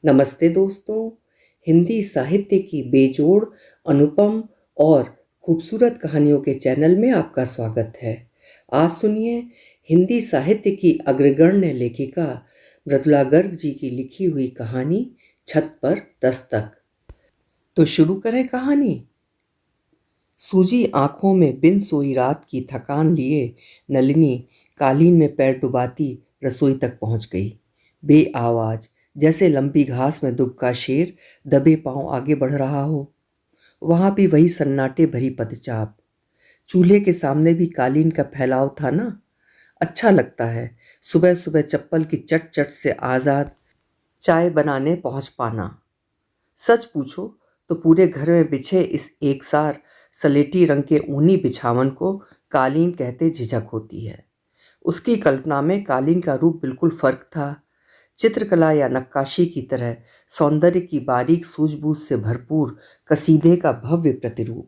नमस्ते दोस्तों। हिंदी साहित्य की बेजोड़, अनुपम और खूबसूरत कहानियों के चैनल में आपका स्वागत है। आज सुनिए हिंदी साहित्य की अग्रगण्य लेखिका मृदुला गर्ग जी की लिखी हुई कहानी छत पर दस्तक। तो शुरू करें कहानी। सूजी आंखों में बिन सोई रात की थकान लिए नलिनी कालीन में पैर डुबाती रसोई तक पहुंच गई। बे आवाज, जैसे लंबी घास में दुबका शेर दबे पांव आगे बढ़ रहा हो। वहां भी वही सन्नाटे भरी पदचाप। चूल्हे के सामने भी कालीन का फैलाव था ना। अच्छा लगता है सुबह सुबह चप्पल की चट चट से आजाद चाय बनाने पहुंच पाना। सच पूछो तो पूरे घर में बिछे इस एकसार सलेटी रंग के ऊनी बिछावन को कालीन कहते झिझक होती है। उसकी कल्पना में कालीन का रूप बिल्कुल फर्क था। चित्रकला या नक्काशी की तरह सौंदर्य की बारीक सूझबूझ से भरपूर कसीदे का भव्य प्रतिरूप।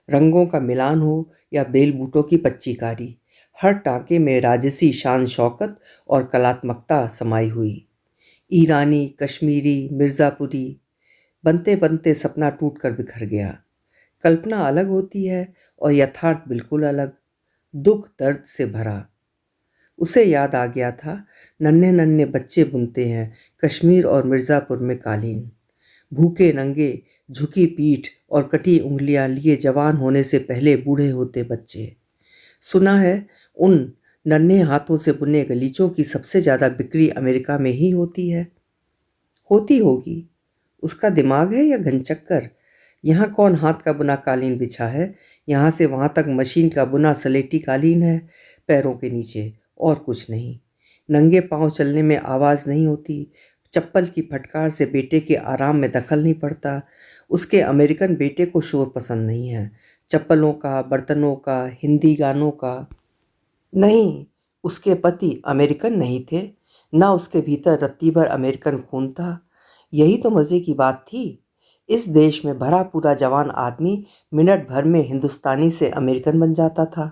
रंगों का मिलान हो या बेल बूटों की पच्चीकारी, हर टांके में राजसी शान शौकत और कलात्मकता समाई हुई। ईरानी, कश्मीरी, मिर्ज़ापुरी, बनते बनते सपना टूटकर बिखर गया। कल्पना अलग होती है और यथार्थ बिल्कुल अलग, दुख दर्द से भरा। उसे याद आ गया था, नन्हे नन्हे बच्चे बुनते हैं कश्मीर और मिर्ज़ापुर में कालीन। भूखे नंगे, झुकी पीठ और कटी उंगलियां लिए जवान होने से पहले बूढ़े होते बच्चे। सुना है उन नन्हे हाथों से बुने गलीचों की सबसे ज़्यादा बिक्री अमेरिका में ही होती है। होती होगी। उसका दिमाग है या घनचक्कर। यहाँ कौन हाथ का बुना कालीन बिछा है। यहाँ से वहाँ तक मशीन का बुना सलेटी कालीन है, पैरों के नीचे और कुछ नहीं। नंगे पांव चलने में आवाज़ नहीं होती। चप्पल की फटकार से बेटे के आराम में दखल नहीं पड़ता। उसके अमेरिकन बेटे को शोर पसंद नहीं है, चप्पलों का, बर्तनों का, हिंदी गानों का। नहीं, उसके पति अमेरिकन नहीं थे, ना उसके भीतर रत्ती भर अमेरिकन खून था। यही तो मज़े की बात थी। इस देश में भरा पूरा जवान आदमी मिनट भर में हिंदुस्तानी से अमेरिकन बन जाता था।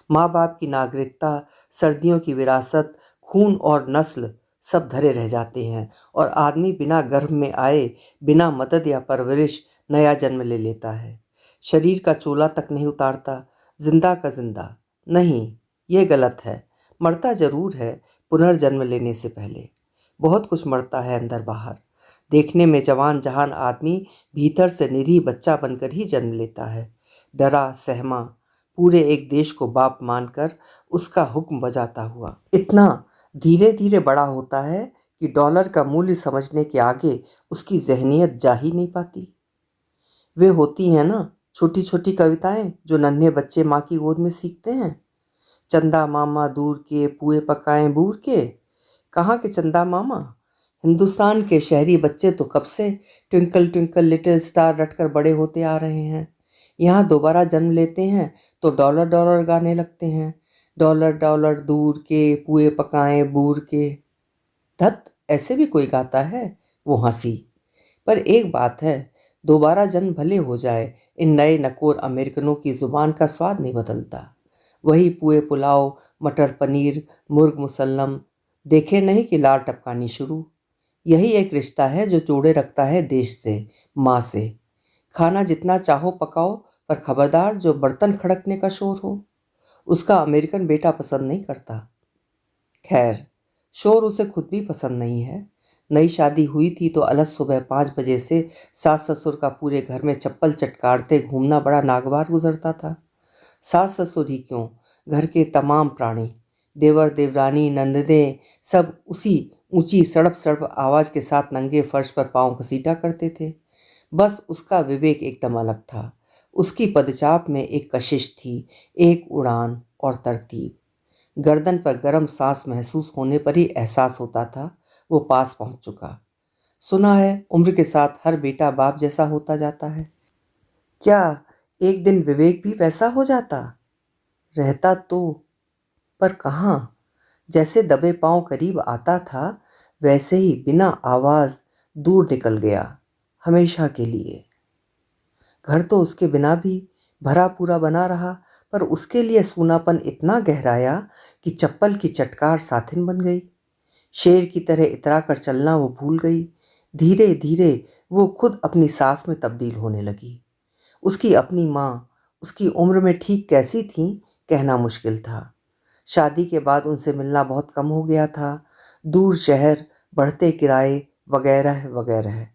माँ बाप की नागरिकता, सर्दियों की विरासत, खून और नस्ल सब धरे रह जाते हैं और आदमी बिना गर्भ में आए, बिना मदद या परवरिश नया जन्म ले लेता है। शरीर का चोला तक नहीं उतारता, जिंदा का जिंदा। नहीं, ये गलत है। मरता जरूर है पुनर्जन्म लेने से पहले। बहुत कुछ मरता है अंदर बाहर। देखने में जवान जहान आदमी भीतर से निरीह बच्चा बनकर ही जन्म लेता है। डरा सहमा, पूरे एक देश को बाप मानकर उसका हुक्म बजाता हुआ इतना धीरे धीरे बड़ा होता है कि डॉलर का मूल्य समझने के आगे उसकी जहनियत जा ही नहीं पाती। वे होती हैं ना छोटी छोटी कविताएं जो नन्हे बच्चे माँ की गोद में सीखते हैं। चंदा मामा दूर के पुए पकाएं बूर के। कहाँ के चंदा मामा। हिंदुस्तान के शहरी बच्चे तो कब से ट्विंकल ट्विंकल लिटिल स्टार रटकर बड़े होते आ रहे हैं। यहाँ दोबारा जन्म लेते हैं तो डॉलर डॉलर गाने लगते हैं। डॉलर डॉलर दूर के पुए पकाएं बूर के। धत, ऐसे भी कोई गाता है। वो हंसी। पर एक बात है, दोबारा जन्म भले हो जाए, इन नए नकोर अमेरिकनों की जुबान का स्वाद नहीं बदलता। वही पुए पुलाव, मटर पनीर, मुर्ग मुसल्लम, देखे नहीं कि लार टपकानी शुरू। यही एक रिश्ता है जो जोड़े रखता है देश से, माँ से। खाना जितना चाहो पकाओ, पर खबरदार जो बर्तन खड़कने का शोर हो, उसका अमेरिकन बेटा पसंद नहीं करता। खैर, शोर उसे खुद भी पसंद नहीं है। नई शादी हुई थी तो अलग सुबह 5 बजे से सास ससुर का पूरे घर में चप्पल चटकारते घूमना बड़ा नागवार गुजरता था। सास ससुर ही क्यों, घर के तमाम प्राणी, देवर देवरानी नंदने, सब उसी ऊंची सड़प सड़प आवाज के साथ नंगे फर्श पर पांव घसीटा करते थे। बस उसका विवेक एकदम अलग था। उसकी पदचाप में एक कशिश थी, एक उड़ान और तरतीब। गर्दन पर गर्म सांस महसूस होने पर ही एहसास होता था वो पास पहुंच चुका। सुना है उम्र के साथ हर बेटा बाप जैसा होता जाता है। क्या एक दिन विवेक भी वैसा हो जाता? रहता तो, पर कहाँ। जैसे दबे पांव करीब आता था, वैसे ही बिना आवाज दूर निकल गया, हमेशा के लिए। घर तो उसके बिना भी भरा पूरा बना रहा, पर उसके लिए सूनापन इतना गहराया कि चप्पल की चटकार साथिन बन गई। शेर की तरह इतरा कर चलना वो भूल गई। धीरे धीरे वो खुद अपनी सास में तब्दील होने लगी। उसकी अपनी माँ उसकी उम्र में ठीक कैसी थी कहना मुश्किल था। शादी के बाद उनसे मिलना बहुत कम हो गया था। दूर शहर, बढ़ते किराए वगैरह वगैरह।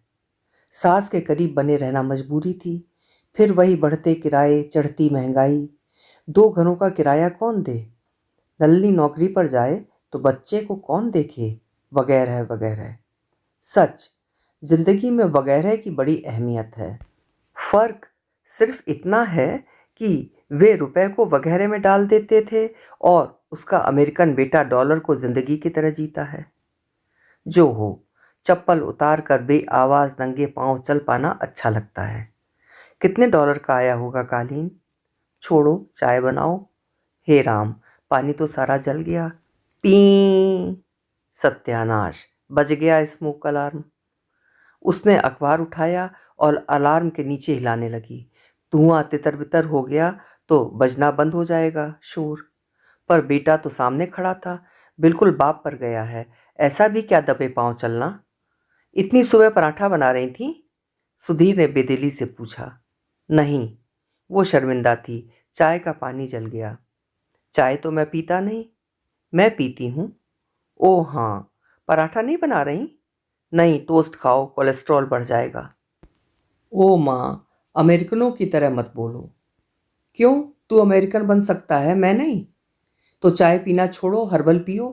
सास के करीब बने रहना मजबूरी थी। फिर वही बढ़ते किराए, चढ़ती महंगाई। 2 घरों का किराया कौन दे? नल्ली नौकरी पर जाए तो बच्चे को कौन देखे? वगैरह वगैरह। सच, जिंदगी में वगैरह की बड़ी अहमियत है। फर्क सिर्फ इतना है कि वे रुपए को वगैरह में डाल देते थे और उसका अमेरिकन बेटा डॉलर को जिंदगी की तरह जीता है। जो हो, चप्पल उतार कर बेआवाज नंगे पांव चल पाना अच्छा लगता है। कितने डॉलर का आया होगा कालीन? छोड़ो, चाय बनाओ। हे राम, पानी तो सारा जल गया। पी। सत्यानाश, बज गया स्मोक अलार्म। उसने अखबार उठाया और अलार्म के नीचे हिलाने लगी। धुआं तितर बितर हो गया तो बजना बंद हो जाएगा शोर। पर बेटा तो सामने खड़ा था, बिल्कुल बाप पर गया है। ऐसा भी क्या दबे पांव चलना? इतनी सुबह पराठा बना रही थी? सुधीर ने बेदिली से पूछा। नहीं, वो शर्मिंदा थी। चाय का पानी जल गया। चाय तो मैं पीता नहीं। मैं पीती हूँ। ओह हाँ, पराठा नहीं बना रही? नहीं, टोस्ट खाओ, कोलेस्ट्रॉल बढ़ जाएगा। ओ माँ, अमेरिकनों की तरह मत बोलो। क्यों? तू अमेरिकन बन सकता है, मैं नहीं? तो चाय पीना छोड़ो, हर्बल पियो।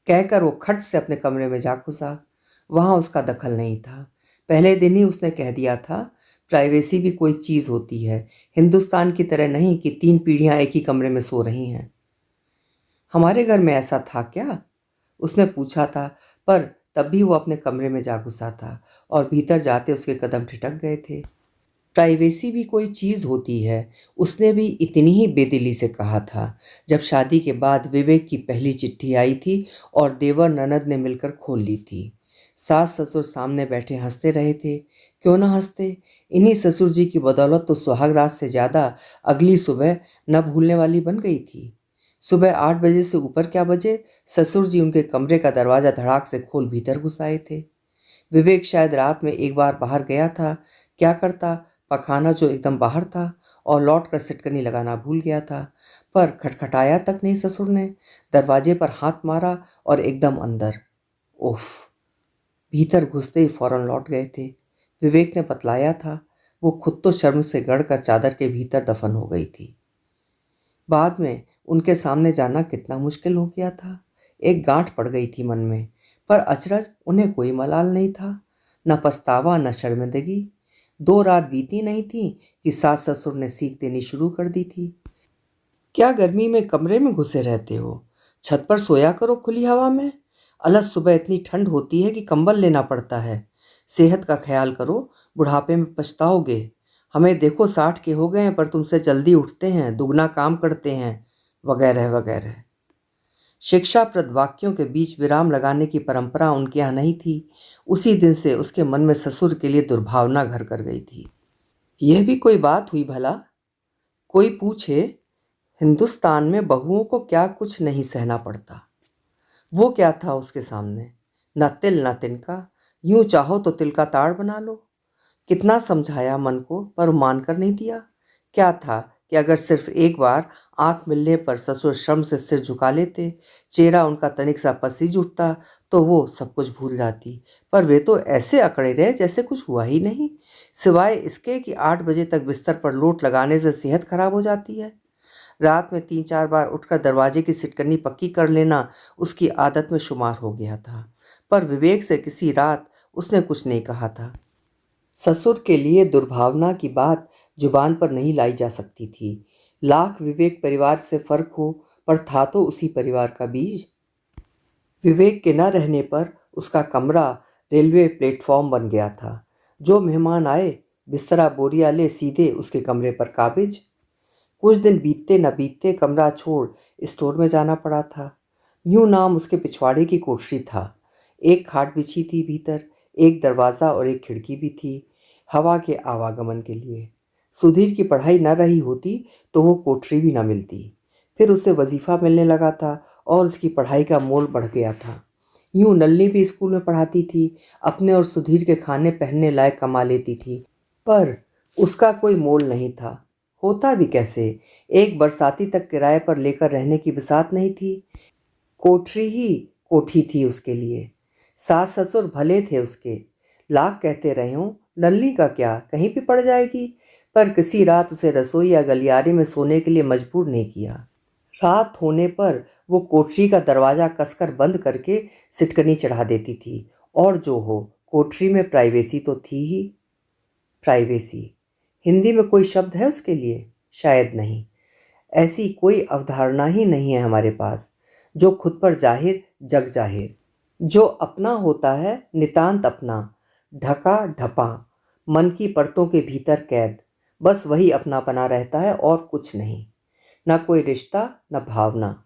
कहकर वो खट से अपने कमरे में जा घुसा। वहां उसका दखल नहीं था। पहले दिन ही उसने कह दिया था, प्राइवेसी भी कोई चीज़ होती है, हिंदुस्तान की तरह नहीं कि 3 पीढ़ियां एक ही कमरे में सो रही हैं। हमारे घर में ऐसा था क्या? उसने पूछा था, पर तब भी वो अपने कमरे में जा घुसा था और भीतर जाते उसके कदम ठिठक गए थे। प्राइवेसी भी कोई चीज़ होती है, उसने भी इतनी ही बेदिली से कहा था जब शादी के बाद विवेक की पहली चिट्ठी आई थी और देवर ननद ने मिलकर खोल ली थी। सास ससुर सामने बैठे हंसते रहे थे। क्यों ना हंसते? इन्हीं ससुर जी की बदौलत तो सुहागरात से ज़्यादा अगली सुबह न भूलने वाली बन गई थी। सुबह 8 बजे से ऊपर क्या बजे, ससुर जी उनके कमरे का दरवाज़ा धड़ाक से खोल भीतर घुस आए थे। विवेक शायद रात में एक बार बाहर गया था। क्या करता? पखाना जो एकदम बाहर था और लौट कर सिटकनी लगाना भूल गया था। पर खटखटाया तक नहीं ससुर ने। दरवाजे पर हाथ मारा और एकदम अंदर। उफ! भीतर घुसते ही फौरन लौट गए थे। विवेक ने बतलाया था, वो खुद तो शर्म से गड़कर चादर के भीतर दफन हो गई थी। बाद में उनके सामने जाना कितना मुश्किल हो गया था। एक गांठ पड़ गई थी मन में। पर अचरज उन्हें कोई मलाल नहीं था, न पछतावा न शर्मिंदगी। 2 रात बीती नहीं थी कि सास ससुर ने सीख देनी शुरू कर दी थी। क्या गर्मी में कमरे में घुसे रहते हो? छत पर सोया करो खुली हवा में। अलस सुबह इतनी ठंड होती है कि कंबल लेना पड़ता है। सेहत का ख्याल करो, बुढ़ापे में पछताओगे। हमें देखो 60 के हो गए हैं पर तुमसे जल्दी उठते हैं, दुगना काम करते हैं, वगैरह वगैरह। शिक्षाप्रद वाक्यों के बीच विराम लगाने की परंपरा उनके यहाँ नहीं थी। उसी दिन से उसके मन में ससुर के लिए दुर्भावना घर कर गई थी। यह भी कोई बात हुई भला? कोई पूछे, हिंदुस्तान में बहुओं को क्या कुछ नहीं सहना पड़ता। वो क्या था उसके सामने? न तिल न तिनका। यूं चाहो तो तिल का ताड़ बना लो। कितना समझाया मन को, पर मानकर नहीं दिया। क्या था कि अगर सिर्फ एक बार आंख मिलने पर ससुर शर्म से सिर झुका लेते, चेहरा उनका तनिक सा पसीज उठता, तो वो सब कुछ भूल जाती। पर वे तो ऐसे अकड़े रहे जैसे कुछ हुआ ही नहीं, सिवाय इसके कि 8 बजे तक बिस्तर पर लोट लगाने से सेहत खराब हो जाती है। रात में 3-4 बार उठकर दरवाजे की सिटकनी पक्की कर लेना उसकी आदत में शुमार हो गया था। पर विवेक से किसी रात उसने कुछ नहीं कहा था। ससुर के लिए दुर्भावना की बात जुबान पर नहीं लाई जा सकती थी। लाख विवेक परिवार से फर्क हो, पर था तो उसी परिवार का बीज। विवेक के न रहने पर उसका कमरा रेलवे प्लेटफॉर्म बन गया था। जो मेहमान आए, बिस्तरा बोरिया ले सीधे उसके कमरे पर काबिज। कुछ दिन बीतते न बीतते कमरा छोड़ स्टोर में जाना पड़ा था। यूं नाम उसके पिछवाड़े की कोठरी था। एक खाट बिछी थी भीतर, एक दरवाज़ा और एक खिड़की भी थी हवा के आवागमन के लिए। सुधीर की पढ़ाई न रही होती तो वो कोठरी भी न मिलती। फिर उसे वजीफ़ा मिलने लगा था और उसकी पढ़ाई का मोल बढ़ गया था। यूं नलिनी भी स्कूल में पढ़ाती थी, अपने और सुधीर के खाने पहनने लायक कमा लेती थी, पर उसका कोई मोल नहीं था। होता भी कैसे, एक बरसाती तक किराए पर लेकर रहने की बिसात नहीं थी। कोठरी ही कोठी थी उसके लिए। सास ससुर भले थे उसके, लाख कहते रहे हों, नल्ली का क्या, कहीं भी पड़ जाएगी, पर किसी रात उसे रसोई या गलियारे में सोने के लिए मजबूर नहीं किया। रात होने पर वो कोठरी का दरवाज़ा कसकर बंद करके सिटकनी चढ़ा देती थी, और जो हो, कोठरी में प्राइवेसी तो थी ही। प्राइवेसी हिंदी में कोई शब्द है उसके लिए? शायद नहीं। ऐसी कोई अवधारणा ही नहीं है हमारे पास। जो खुद पर जाहिर, जग जाहिर, जो अपना होता है नितांत अपना, ढका ढपा, मन की परतों के भीतर कैद, बस वही अपना बना रहता है और कुछ नहीं। न कोई रिश्ता, न भावना।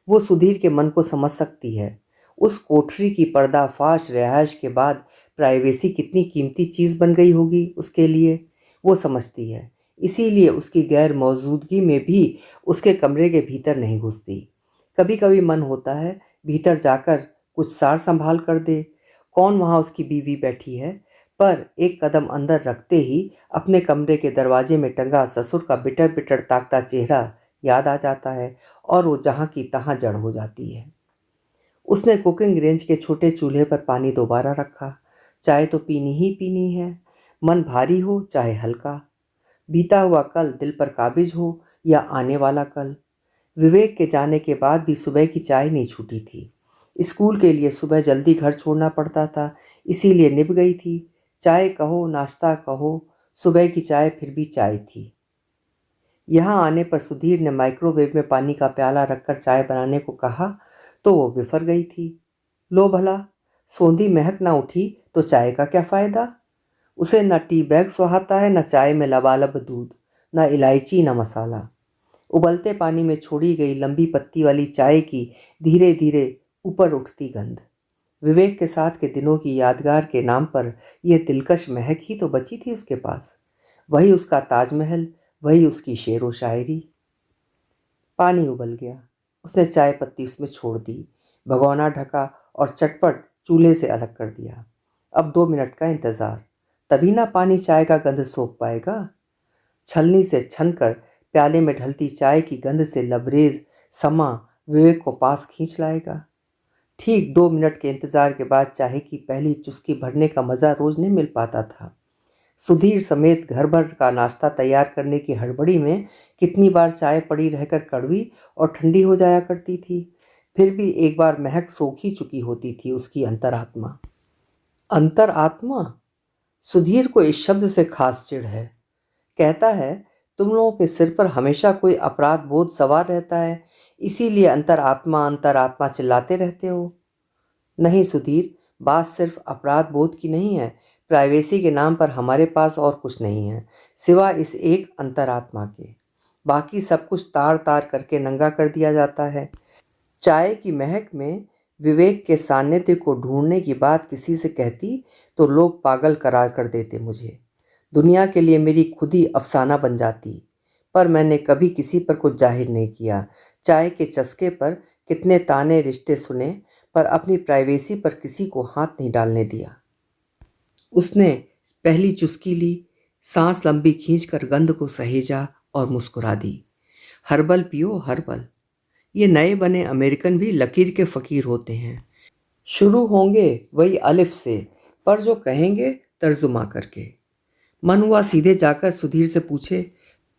वो सुधीर के मन को समझ सकती है। उस कोठरी की पर्दाफाश रिहाइश के बाद प्राइवेसी कितनी कीमती चीज़ बन गई होगी उसके लिए, वो समझती है। इसीलिए उसकी गैर मौजूदगी में भी उसके कमरे के भीतर नहीं घुसती। कभी कभी मन होता है भीतर जाकर कुछ सार संभाल कर दे, कौन वहाँ उसकी बीवी बैठी है, पर एक कदम अंदर रखते ही अपने कमरे के दरवाजे में टंगा ससुर का बिटर बिटर ताकता चेहरा याद आ जाता है, और वो जहाँ की तहाँ जड़ हो जाती है। उसने कुकिंग रेंज के छोटे चूल्हे पर पानी दोबारा रखा। चाय तो पीनी ही पीनी है, मन भारी हो चाहे हल्का। बीता हुआ कल दिल पर काबिज हो या आने वाला कल। विवेक के जाने के बाद भी सुबह की चाय नहीं छूटी थी। स्कूल के लिए सुबह जल्दी घर छोड़ना पड़ता था, इसीलिए निभ गई थी। चाय कहो नाश्ता कहो, सुबह की चाय फिर भी चाय थी। यहाँ आने पर सुधीर ने माइक्रोवेव में पानी का प्याला रखकर चाय बनाने को कहा तो वो बिफर गई थी। लो भला, सोंधी महक ना उठी तो चाय का क्या फ़ायदा। उसे न टी बैग सुहाता है, न चाय में लबालब दूध, न इलायची न मसाला। उबलते पानी में छोड़ी गई लंबी पत्ती वाली चाय की धीरे धीरे ऊपर उठती गंध। विवेक के साथ के दिनों की यादगार के नाम पर यह दिलकश महक ही तो बची थी उसके पास। वही उसका ताजमहल, वही उसकी शेर व शायरी। पानी उबल गया। उसने चाय पत्ती उसमें छोड़ दी, भगोना ढका और चटपट चूल्हे से अलग कर दिया। अब 2 मिनट का इंतज़ार, तभी ना पानी चाय का गंध सोख पाएगा। छलनी से छनकर प्याले में ढलती चाय की गंध से लबरेज समा विवेक को पास खींच लाएगा। ठीक 2 मिनट के इंतज़ार के बाद चाय की पहली चुस्की भरने का मज़ा रोज़ नहीं मिल पाता था। सुधीर समेत घर भर का नाश्ता तैयार करने की हड़बड़ी में कितनी बार चाय पड़ी रहकर कड़वी और ठंडी हो जाया करती थी। फिर भी एक बार महक सोख ही चुकी होती थी उसकी अंतरात्मा। अंतरात्मा? सुधीर को इस शब्द से खास चिढ़ है। कहता है तुम लोगों के सिर पर हमेशा कोई अपराध बोध सवार रहता है, इसीलिए अंतरात्मा चिल्लाते रहते हो। नहीं सुधीर, बात सिर्फ अपराध बोध की नहीं है। प्राइवेसी के नाम पर हमारे पास और कुछ नहीं है सिवा इस एक अंतरात्मा के। बाकी सब कुछ तार तार करके नंगा कर दिया जाता है। चाय की महक में विवेक के सान्निध्य को ढूंढने की बात किसी से कहती तो लोग पागल करार कर देते मुझे। दुनिया के लिए मेरी खुद ही अफसाना बन जाती। पर मैंने कभी किसी पर कुछ जाहिर नहीं किया। चाय के चस्के पर कितने ताने रिश्ते सुने, पर अपनी प्राइवेसी पर किसी को हाथ नहीं डालने दिया। उसने पहली चुस्की ली, सांस लंबी खींचकर गंध को सहेजा और मुस्कुरा दी। हर्बल पियो हर्बल। ये नए बने अमेरिकन भी लकीर के फ़कीर होते हैं। शुरू होंगे वही अलिफ से, पर जो कहेंगे तर्जुमा करके। मन हुआ सीधे जाकर सुधीर से पूछे,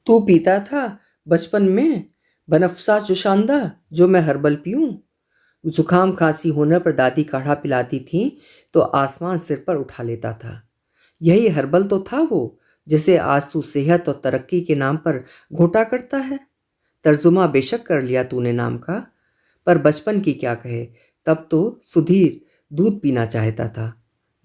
तू पीता था बचपन में बनफसा चुशांदा जो मैं हर्बल पीऊं? जुकाम खांसी होने पर दादी काढ़ा पिलाती थी तो आसमान सिर पर उठा लेता था। यही हर्बल तो था वो, जिसे आज तू सेहत और तरक्की के नाम पर घोटा करता है। तर्जुमा बेशक कर लिया तूने नाम का, पर बचपन की क्या कहे, तब तो सुधीर दूध पीना चाहता था।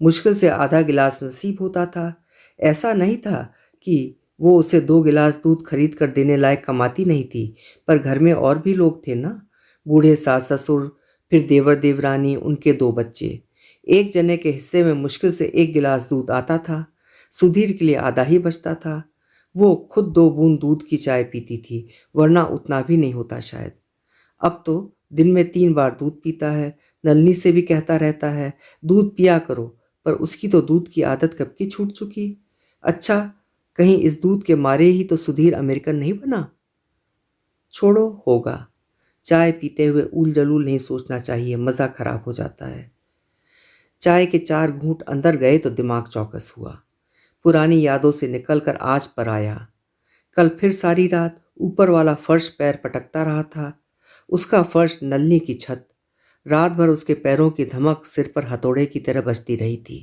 मुश्किल से आधा गिलास नसीब होता था। ऐसा नहीं था कि वो उसे 2 गिलास दूध खरीद कर देने लायक कमाती नहीं थी, पर घर में और भी लोग थे ना, बूढ़े सास ससुर, फिर देवर देवरानी, उनके 2 बच्चे। एक जने के हिस्से में मुश्किल से 1 गिलास दूध आता था। सुधीर के लिए आधा ही बचता था। वो खुद 2 बूंद दूध की चाय पीती थी, वरना उतना भी नहीं होता शायद। अब तो दिन में 3 बार दूध पीता है, नलिनी से भी कहता रहता है दूध पिया करो, पर उसकी तो दूध की आदत कब की छूट चुकी। अच्छा, कहीं इस दूध के मारे ही तो सुधीर अमेरिकन नहीं बना। छोड़ो, होगा। चाय पीते हुए ऊल जलूल नहीं सोचना चाहिए, मज़ा खराब हो जाता है। चाय के 4 घूंट अंदर गए तो दिमाग चौकस हुआ। पुरानी यादों से निकलकर आज पर आया। कल फिर सारी रात ऊपर वाला फर्श पैर पटकता रहा था। उसका फर्श, नलनी की छत। रात भर उसके पैरों की धमक सिर पर हथौड़े की तरह बजती रही थी।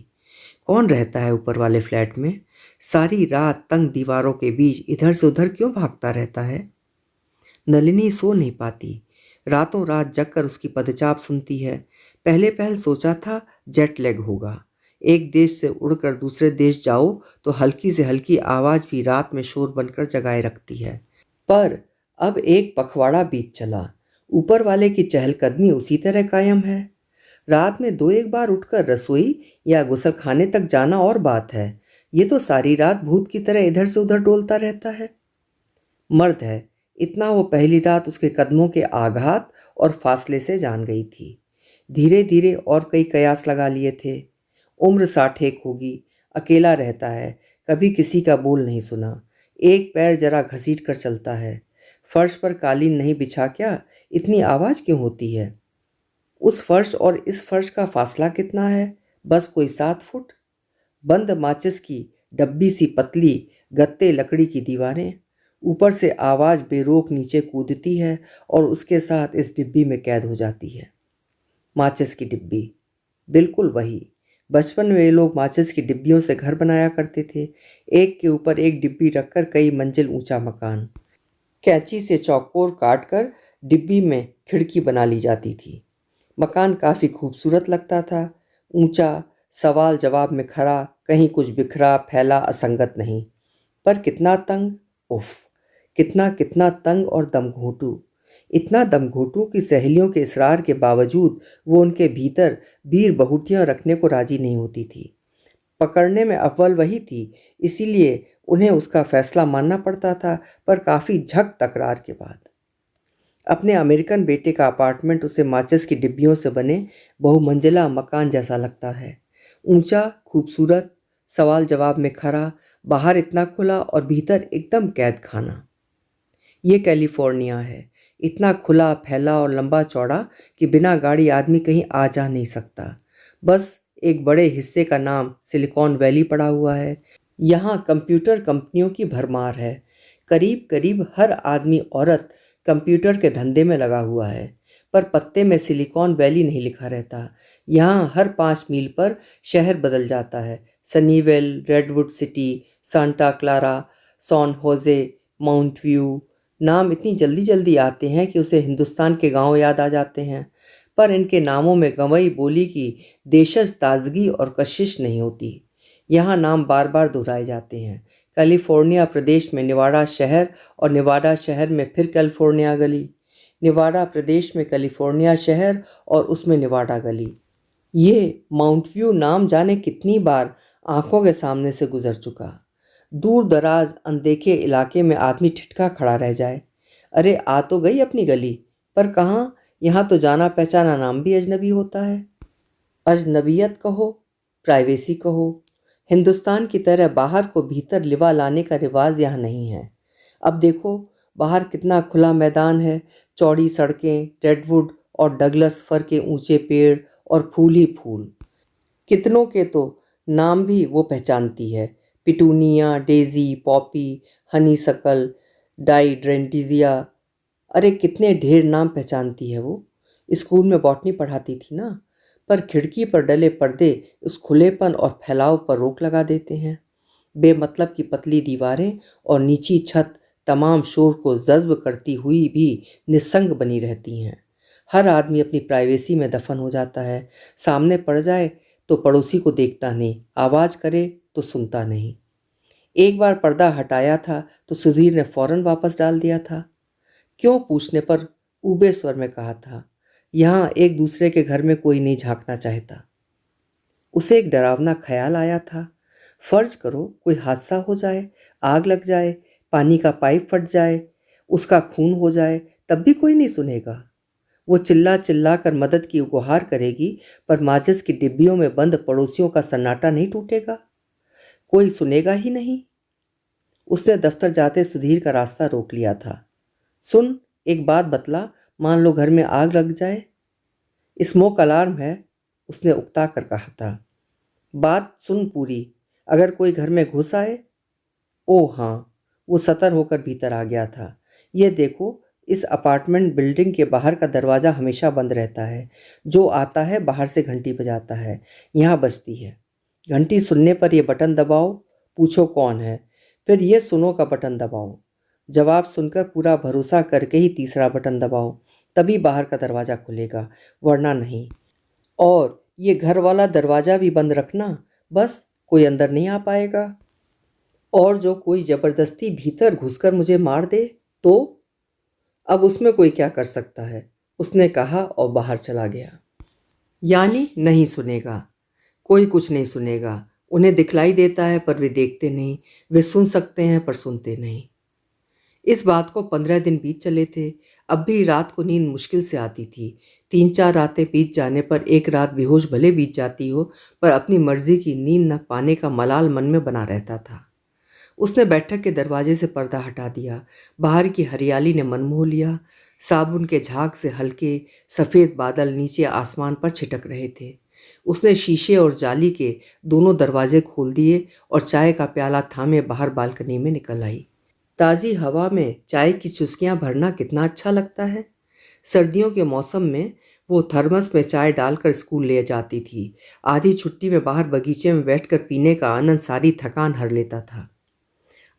कौन रहता है ऊपर वाले फ्लैट में? सारी रात तंग दीवारों के बीच इधर से उधर क्यों भागता रहता है? नलिनी सो नहीं पाती। रातों रात जगकर उसकी पदचाप सुनती है। पहले पहल सोचा था जेट लैग होगा। एक देश से उड़कर दूसरे देश जाओ तो हल्की से हल्की आवाज़ भी रात में शोर बनकर जगाए रखती है। पर अब एक पखवाड़ा बीत चला। ऊपर वाले की चहलकदमी उसी तरह कायम है। रात में 2-1 बार उठकर रसोई या गुसलखाने तक जाना और बात है। ये तो सारी रात भूत की तरह इधर से उधर डोलता रहता है। मर्द है, इतना वो पहली रात उसके कदमों के आघात और फासले से जान गई थी। धीरे धीरे और कई कयास लगा लिए थे। उम्र 60 होगी, अकेला रहता है, कभी किसी का बोल नहीं सुना। एक पैर जरा घसीट कर चलता है। फर्श पर कालीन नहीं बिछा क्या? इतनी आवाज़ क्यों होती है? उस फर्श और इस फर्श का फासला कितना है? बस कोई 7 फुट। बंद माचिस की डब्बी सी पतली गत्ते लकड़ी की दीवारें। ऊपर से आवाज़ बेरोक नीचे कूदती है और उसके साथ इस डिब्बी में कैद हो जाती है। माचिस की डिब्बी, बिल्कुल वही। बचपन में ये लोग माचिस की डिब्बियों से घर बनाया करते थे। एक के ऊपर एक डिब्बी रखकर कई मंजिल ऊंचा मकान। कैंची से चौकोर काट कर डिब्बी में खिड़की बना ली जाती थी। मकान काफ़ी खूबसूरत लगता था। ऊंचा, सवाल जवाब में खड़ा, कहीं कुछ बिखरा फैला असंगत नहीं। पर कितना तंग! उफ! कितना कितना तंग और दमघोंटू। इतना दमघोंटू कि सहेलियों के इसरार के बावजूद वो उनके भीतर बीर बहुटियाँ रखने को राजी नहीं होती थी। पकड़ने में अव्वल वही थी, इसीलिए उन्हें उसका फैसला मानना पड़ता था, पर काफ़ी झक तकरार के बाद। अपने अमेरिकन बेटे का अपार्टमेंट उसे माचिस की डिब्बियों से बने बहुमंजिला मकान जैसा लगता है। ऊंचा, खूबसूरत, सवाल जवाब में खड़ा, बाहर इतना खुला और भीतर एकदम कैद खाना। ये कैलिफोर्निया है, इतना खुला फैला और लंबा चौड़ा कि बिना गाड़ी आदमी कहीं आ जा नहीं सकता। बस एक बड़े हिस्से का नाम सिलिकॉन वैली पड़ा हुआ है। यहाँ कंप्यूटर कंपनियों की भरमार है। करीब करीब हर आदमी औरत कंप्यूटर के धंधे में लगा हुआ है, पर पत्ते में सिलिकॉन वैली नहीं लिखा रहता। यहाँ हर 5 मील पर शहर बदल जाता है। Sunnyvale, Redwood City, Santa Clara, San Jose, Mount View. नाम इतनी जल्दी जल्दी आते हैं कि उसे हिंदुस्तान के गांव याद आ जाते हैं, पर इनके नामों में गंवई बोली की देशज ताजगी और कशिश नहीं होती। यहाँ नाम बार बार दोहराए जाते हैं। कैलिफोर्निया प्रदेश में निवाडा शहर और निवाडा शहर में फिर कैलिफोर्निया गली। निवाडा प्रदेश में कैलिफोर्निया शहर और उसमें निवाडा गली। ये माउंट व्यू नाम जाने कितनी बार आंखों के सामने से गुजर चुका। दूर दराज अनदेखे इलाके में आदमी ठिठका खड़ा रह जाए। अरे आ तो गई अपनी गली, पर कहाँ? यहाँ तो जाना पहचाना नाम भी अजनबी होता है। अजनबियत कहो, प्राइवेसी कहो, हिंदुस्तान की तरह बाहर को भीतर लिवा लाने का रिवाज यहाँ नहीं है। अब देखो बाहर कितना खुला मैदान है, चौड़ी सड़कें, रेडवुड और डगलस फर के ऊंचे पेड़ और फूल ही फूल। कितनों के तो नाम भी वो पहचानती है। पिटूनिया, डेजी, पॉपी, हनीसकल, डाइड्रेंटिजिया। अरे कितने ढेर नाम पहचानती है वो। स्कूल में बॉटनी पढ़ाती थी ना। पर खिड़की पर डले पर्दे उस खुलेपन और फैलाव पर रोक लगा देते हैं। बेमतलब की पतली दीवारें और नीची छत तमाम शोर को जज्ब करती हुई भी निस्संग बनी रहती हैं। हर आदमी अपनी प्राइवेसी में दफन हो जाता है। सामने पड़ जाए तो पड़ोसी को देखता नहीं, आवाज़ करे तो सुनता नहीं। एक बार पर्दा हटाया था तो सुधीर ने फौरन वापस डाल दिया था। क्यों पूछने पर ऊबे स्वर में कहा था, यहाँ एक दूसरे के घर में कोई नहीं झांकना चाहता। उसे एक डरावना ख्याल आया था। फर्ज करो कोई हादसा हो जाए, आग लग जाए, पानी का पाइप फट जाए, उसका खून हो जाए, तब भी कोई नहीं सुनेगा। वो चिल्ला चिल्ला कर मदद की गुहार करेगी, पर माचिस की डिब्बियों में बंद पड़ोसियों का सन्नाटा नहीं टूटेगा। कोई सुनेगा ही नहीं। उसने दफ्तर जाते सुधीर का रास्ता रोक लिया था। सुन, एक बात बतला, मान लो घर में आग लग जाए। स्मोक अलार्म है, उसने उकता कर कहा था। बात सुन पूरी, अगर कोई घर में घुस आए। ओ हाँ, वो सतर होकर भीतर आ गया था। ये देखो, इस अपार्टमेंट बिल्डिंग के बाहर का दरवाज़ा हमेशा बंद रहता है। जो आता है बाहर से घंटी बजाता है, यहाँ बजती है। घंटी सुनने पर ये बटन दबाओ, पूछो कौन है, फिर ये सुनो का बटन दबाओ। जवाब सुनकर पूरा भरोसा करके ही तीसरा बटन दबाओ, तभी बाहर का दरवाज़ा खुलेगा, वरना नहीं। और ये घर वाला दरवाज़ा भी बंद रखना, बस कोई अंदर नहीं आ पाएगा। और जो कोई ज़बरदस्ती भीतर घुसकर मुझे मार दे तो? अब उसमें कोई क्या कर सकता है, उसने कहा और बाहर चला गया। यानी नहीं सुनेगा, कोई कुछ नहीं सुनेगा। उन्हें दिखलाई देता है पर वे देखते नहीं, वे सुन सकते हैं पर सुनते नहीं। इस बात को 15 दिन बीत चले थे। अब भी रात को नींद मुश्किल से आती थी। 3-4 रातें बीत जाने पर एक रात बेहोश भले बीत जाती हो, पर अपनी मर्जी की नींद न पाने का मलाल मन में बना रहता था। उसने बैठक के दरवाजे से पर्दा हटा दिया। बाहर की हरियाली ने मन मोह लिया। साबुन के झाग से हल्के सफ़ेद बादल नीचे आसमान पर छिटक रहे थे। उसने शीशे और जाली के दोनों दरवाजे खोल दिए और चाय का प्याला थामे बाहर बालकनी में निकल आई। ताज़ी हवा में चाय की चुस्कियां भरना कितना अच्छा लगता है। सर्दियों के मौसम में वो थर्मस में चाय डालकर स्कूल ले जाती थी। आधी छुट्टी में बाहर बगीचे में बैठकर पीने का आनंद सारी थकान हर लेता था।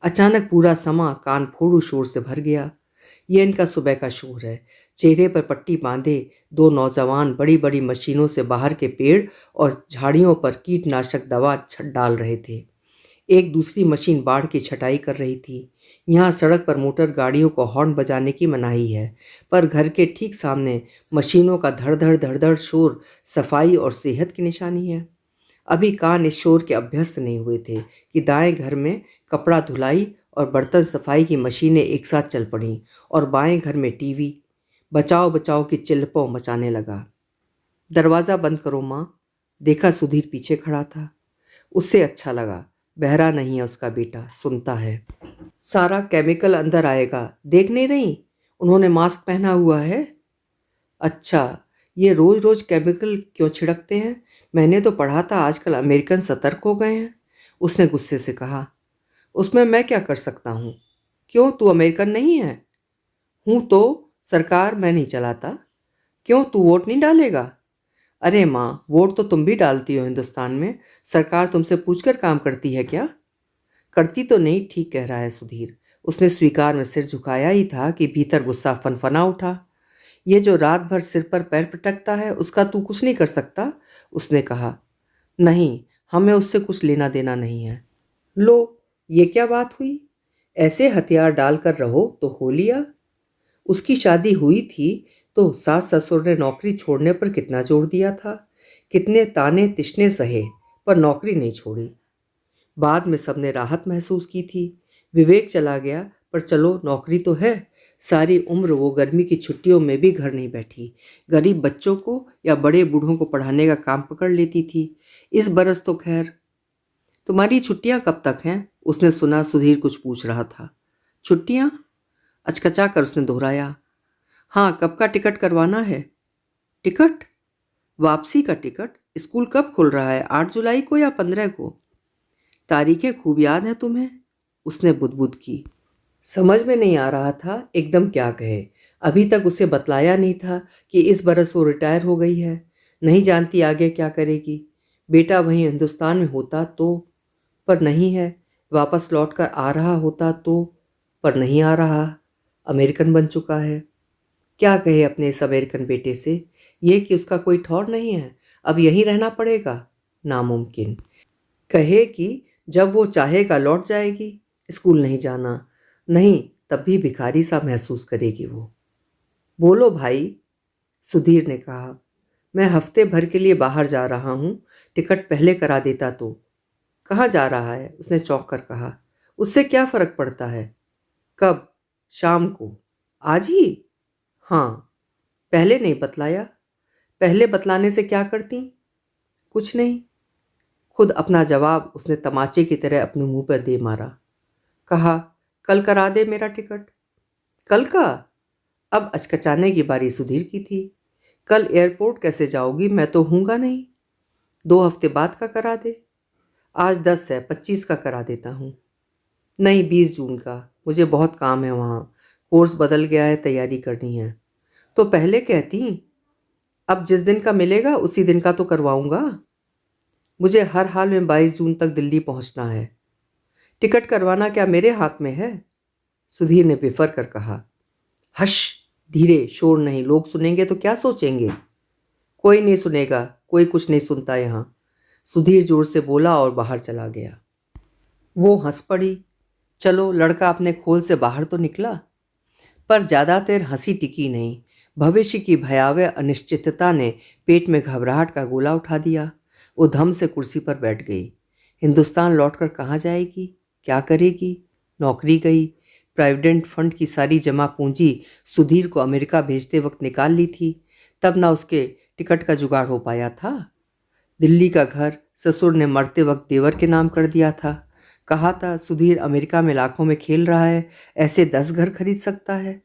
अचानक पूरा समा कान फोड़ू शोर से भर गया। ये इनका सुबह का शोर है। चेहरे पर पट्टी बांधे दो नौजवान बड़ी बड़ी मशीनों से बाहर के पेड़ और झाड़ियों पर कीटनाशक दवा डाल रहे थे। एक दूसरी मशीन बाढ़ की छटाई कर रही थी। यहाँ सड़क पर मोटर गाड़ियों को हॉर्न बजाने की मनाही है, पर घर के ठीक सामने मशीनों का धड़ धड़ धड़ शोर सफाई और सेहत की निशानी है। अभी कान इस शोर के अभ्यस्त नहीं हुए थे कि दाएं घर में कपड़ा धुलाई और बर्तन सफाई की मशीनें एक साथ चल पड़ीं और बाएं घर में टीवी बचाओ बचाओ की चिल्लपौ मचाने लगा। दरवाज़ा बंद करो माँ। देखा, सुधीर पीछे खड़ा था। उससे अच्छा लगा, बहरा नहीं है उसका बेटा, सुनता है। सारा केमिकल अंदर आएगा, देख नहीं रही, उन्होंने मास्क पहना हुआ है। अच्छा, ये रोज़ रोज़ केमिकल क्यों छिड़कते हैं? मैंने तो पढ़ा था आजकल अमेरिकन सतर्क हो गए हैं, उसने गुस्से से कहा। उसमें मैं क्या कर सकता हूँ? क्यों, तू अमेरिकन नहीं है? हूँ तो सरकार मैं नहीं चलाता। क्यों, तू वोट नहीं डालेगा? अरे माँ, वोट तो तुम भी डालती हो हिंदुस्तान में, सरकार तुमसे पूछकर काम करती है क्या? करती तो नहीं, ठीक कह रहा है सुधीर। उसने स्वीकार में सिर झुकाया ही था कि भीतर गुस्सा फनफना उठा। ये जो रात भर सिर पर पैर पटकता है, उसका तू कुछ नहीं कर सकता, उसने कहा। नहीं, हमें उससे कुछ लेना देना नहीं है। लो, ये क्या बात हुई? ऐसे हथियार डालकर रहो तो हो लिया। उसकी शादी हुई थी तो सास ससुर ने नौकरी छोड़ने पर कितना जोर दिया था, कितने ताने तिश्ने सहे, पर नौकरी नहीं छोड़ी। बाद में सबने राहत महसूस की थी। विवेक चला गया, पर चलो नौकरी तो है। सारी उम्र वो गर्मी की छुट्टियों में भी घर नहीं बैठी। गरीब बच्चों को या बड़े बूढ़ों को पढ़ाने का काम पकड़ लेती थी। इस बरस तो खैर। तुम्हारी छुट्टियां कब तक हैं? उसने सुना सुधीर कुछ पूछ रहा था। छुट्टियां? अचकचा कर उसने दोहराया। हाँ, कब का टिकट करवाना है? टिकट? वापसी का टिकट? स्कूल कब खुल रहा है, 8 जुलाई को या 15 को? तारीखें खूब याद हैं तुम्हें, उसने बुदबुद की। समझ में नहीं आ रहा था एकदम क्या कहे। अभी तक उसे बतलाया नहीं था कि इस बरस वो रिटायर हो गई है। नहीं जानती आगे क्या करेगी। बेटा वहीं हिंदुस्तान में होता तो, पर नहीं है। वापस लौट कर आ रहा होता तो, पर नहीं आ रहा। अमेरिकन बन चुका है। क्या कहे अपने इस अमेरिकन बेटे से? ये कि उसका कोई ठौर नहीं है, अब यहीं रहना पड़ेगा? नामुमकिन। कहे कि जब वो चाहेगा लौट जाएगी। स्कूल नहीं जाना, नहीं, तब भी भिखारी सा महसूस करेगी वो। बोलो भाई, सुधीर ने कहा। मैं हफ्ते भर के लिए बाहर जा रहा हूँ, टिकट पहले करा देता तो। कहाँ जा रहा है? उसने चौंक कर कहा। उससे क्या फ़र्क पड़ता है? कब? शाम को? आज ही? हाँ। पहले नहीं बतलाया? पहले बतलाने से क्या करती? कुछ नहीं। खुद अपना जवाब उसने तमाचे की तरह अपने मुंह पर दे मारा। कहा, कल करा दे मेरा टिकट। कल का? अब अचकचाने की बारी सुधीर की थी। कल एयरपोर्ट कैसे जाओगी? मैं तो हूँगा नहीं। 2 हफ्ते बाद का करा दे। आज 10 है, 25 का करा देता हूँ। नहीं, 20 जून का। मुझे बहुत काम है वहाँ। कोर्स बदल गया है, तैयारी करनी है। तो पहले कहती। अब जिस दिन का मिलेगा उसी दिन का तो करवाऊंगा। मुझे हर हाल में 22 जून तक दिल्ली पहुंचना है। टिकट करवाना क्या मेरे हाथ में है? सुधीर ने बेफर कर कहा। हश, धीरे, शोर नहीं, लोग सुनेंगे तो क्या सोचेंगे? कोई नहीं सुनेगा, कोई कुछ नहीं सुनता यहाँ। सुधीर जोर से बोला और बाहर चला गया। वो हंस पड़ी। चलो, लड़का अपने खोल से बाहर तो निकला। पर ज़्यादा देर हंसी टिकी नहीं। भविष्य की भयावह अनिश्चितता ने पेट में घबराहट का गोला उठा दिया। वो धम से कुर्सी पर बैठ गई। हिंदुस्तान लौटकर कहाँ जाएगी? क्या करेगी? नौकरी गई। प्रोविडेंट फंड की सारी जमा पूंजी सुधीर को अमेरिका भेजते वक्त निकाल ली थी, तब ना उसके टिकट का जुगाड़ हो पाया था। दिल्ली का घर ससुर ने मरते वक्त देवर के नाम कर दिया था। कहा था सुधीर अमेरिका में लाखों में खेल रहा है, ऐसे 10 घर खरीद सकता है।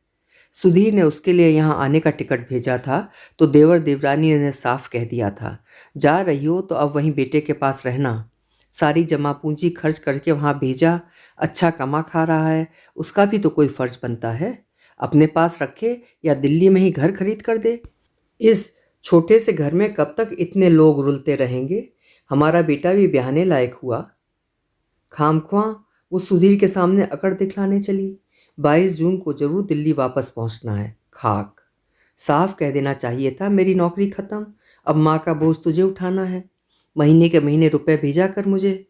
सुधीर ने उसके लिए यहाँ आने का टिकट भेजा था तो देवर देवरानी ने साफ कह दिया था, जा रही हो तो अब वहीं बेटे के पास रहना। सारी जमा पूंजी खर्च करके वहाँ भेजा। अच्छा कमा खा रहा है, उसका भी तो कोई फर्ज बनता है। अपने पास रखे या दिल्ली में ही घर खरीद कर दे। इस छोटे से घर में कब तक इतने लोग रुलते रहेंगे? हमारा बेटा भी ब्याहने लायक हुआ। खामख्वाह वो सुधीर के सामने अकड़ दिखलाने चली। 22 जून को जरूर दिल्ली वापस पहुंचना है। खाक। साफ कह देना चाहिए था, मेरी नौकरी खत्म, अब माँ का बोझ तुझे उठाना है। महीने के महीने रुपए भेजा कर मुझे।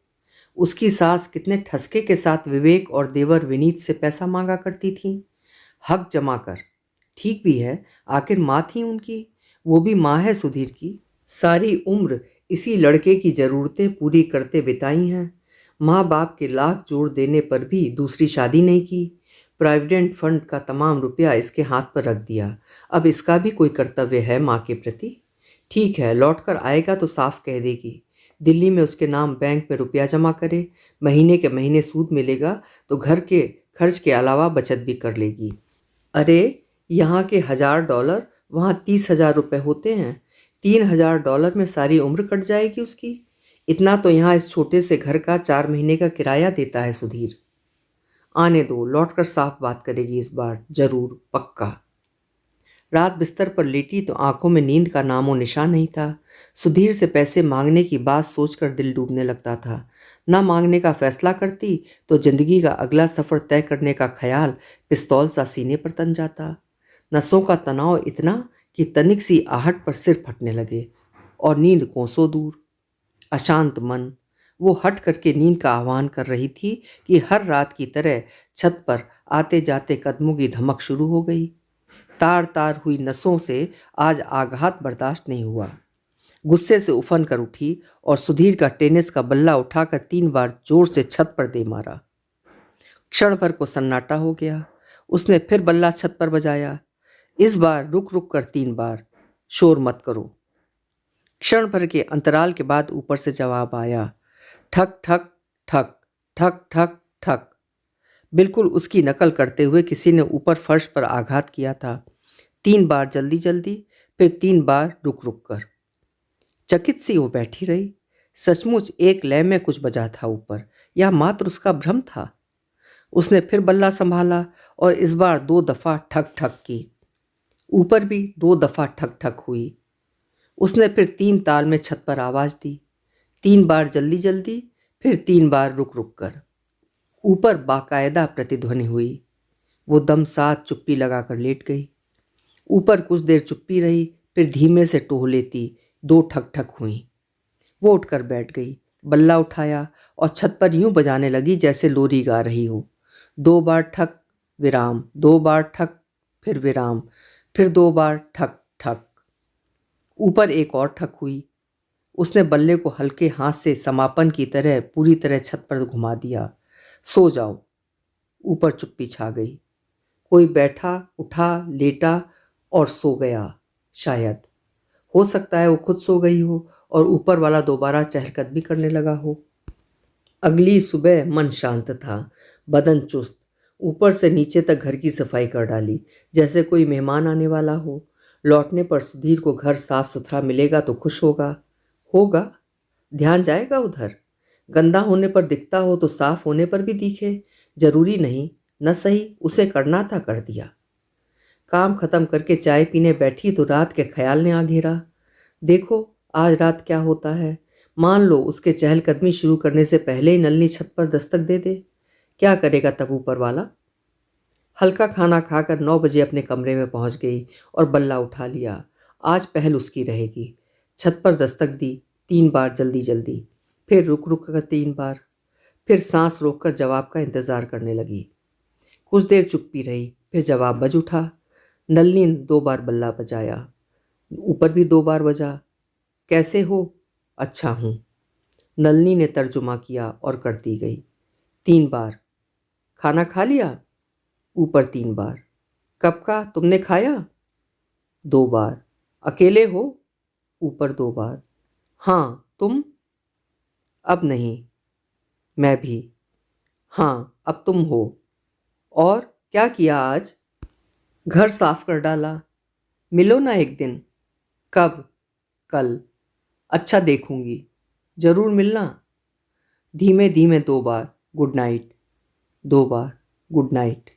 उसकी सास कितने ठसके के साथ विवेक और देवर विनीत से पैसा मांगा करती थी, हक जमा कर। ठीक भी है, आखिर माँ थी उनकी, वो भी माँ है सुधीर की। सारी उम्र इसी लड़के की ज़रूरतें पूरी करते बिताई हैं। माँ बाप के लाख जोड़ देने पर भी दूसरी शादी नहीं की। प्रोविडेंट फंड का तमाम रुपया इसके हाथ पर रख दिया। अब इसका भी कोई कर्तव्य है माँ के प्रति। ठीक है, लौटकर आएगा तो साफ कह देगी। दिल्ली में उसके नाम बैंक में रुपया जमा करे, महीने के महीने सूद मिलेगा तो घर के खर्च के अलावा बचत भी कर लेगी। अरे, यहाँ के $1000 वहाँ 30,000 रुपये होते हैं। $3000 में सारी उम्र कट जाएगी उसकी। इतना तो यहाँ इस छोटे से घर का 4 महीने का किराया देता है सुधीर। आने दो, लौटकर साफ बात करेगी इस बार, जरूर, पक्का। रात बिस्तर पर लेटी तो आंखों में नींद का नामो निशान नहीं था। सुधीर से पैसे मांगने की बात सोचकर दिल डूबने लगता था। ना मांगने का फैसला करती तो जिंदगी का अगला सफ़र तय करने का ख्याल पिस्तौल सा सीने पर तन जाता। नसों का तनाव इतना कि तनिक सी आहट पर सिर फटने लगे और नींद कोसों दूर। अशांत मन। वो हट करके नींद का आह्वान कर रही थी कि हर रात की तरह छत पर आते जाते कदमों की धमक शुरू हो गई। तार तार हुई नसों से आज आघात बर्दाश्त नहीं हुआ। गुस्से से उफन कर उठी और सुधीर का टेनिस का बल्ला उठाकर 3 बार जोर से छत पर दे मारा। क्षण भर को सन्नाटा हो गया। उसने फिर बल्ला छत पर बजाया। इस बार रुक रुक कर 3 बार। शोर मत करो। क्षण भर के अंतराल के बाद ऊपर से जवाब आया, ठक ठक ठक ठक ठक ठक। बिल्कुल उसकी नकल करते हुए किसी ने ऊपर फर्श पर आघात किया था। 3 बार जल्दी जल्दी, फिर 3 बार रुक रुक कर। चकित सी वो बैठी रही। सचमुच एक लय में कुछ बजा था ऊपर, या मात्र उसका भ्रम था? उसने फिर बल्ला संभाला और इस बार 2 दफा ठक ठक की। ऊपर भी 2 दफा ठक ठक हुई। उसने फिर 3 ताल में छत पर आवाज दी। 3 बार जल्दी जल्दी, फिर 3 बार रुक रुक कर। ऊपर बाकायदा प्रतिध्वनि हुई। वो दम साथ चुप्पी लगाकर लेट गई। ऊपर कुछ देर चुप्पी रही, फिर धीमे से टोह लेती 2 ठक ठक हुई। वो उठकर बैठ गई, बल्ला उठाया और छत पर यूं बजाने लगी जैसे लोरी गा रही हो। 2 बार ठक, विराम, 2 बार ठक, फिर विराम, फिर 2 बार ठक ठक। ऊपर एक और ठक हुई। उसने बल्ले को हल्के हाथ से समापन की तरह पूरी तरह छत पर घुमा दिया। सो जाओ। ऊपर चुप्पी छा गई। कोई बैठा, उठा, लेटा और सो गया। शायद, हो सकता है वो खुद सो गई हो और ऊपर वाला दोबारा चहलकदमी करने लगा हो। अगली सुबह मन शांत था, बदन चुस्त। ऊपर से नीचे तक घर की सफाई कर डाली, जैसे कोई मेहमान आने वाला हो। लौटने पर सुधीर को घर साफ सुथरा मिलेगा तो खुश होगा। होगा, ध्यान जाएगा उधर। गंदा होने पर दिखता हो तो साफ होने पर भी दिखे, जरूरी नहीं। न सही, उसे करना था, कर दिया। काम खत्म करके चाय पीने बैठी तो रात के ख्याल ने आ घेरा। देखो आज रात क्या होता है। मान लो उसके चहलकदमी शुरू करने से पहले ही नलनी छत पर दस्तक दे दे, क्या करेगा तब ऊपर वाला। हल्का खाना खाकर 9 बजे अपने कमरे में पहुंच गई और बल्ला उठा लिया। आज पहल उसकी रहेगी। छत पर दस्तक दी 3 बार, जल्दी जल्दी, फिर रुक रुक कर 3 बार, फिर सांस रोककर जवाब का इंतजार करने लगी। कुछ देर चुप्पी रही, फिर जवाब बज उठा। नलनी ने 2 बार बल्ला बजाया, ऊपर भी 2 बार बजा। कैसे हो? अच्छा हूँ, नलनी ने तर्जुमा किया और करती गई। 3 बार। खाना खा लिया? ऊपर 3 बार। कब का? तुमने खाया? 2 बार। अकेले हो? ऊपर 2 बार। हाँ, तुम? अब नहीं। मैं भी। हाँ, अब तुम हो। और क्या किया आज? घर साफ कर डाला। मिलो ना एक दिन। कब? कल। अच्छा, देखूंगी। जरूर मिलना। धीमे धीमे 2 बार गुड नाइट। 2 बार गुड नाइट।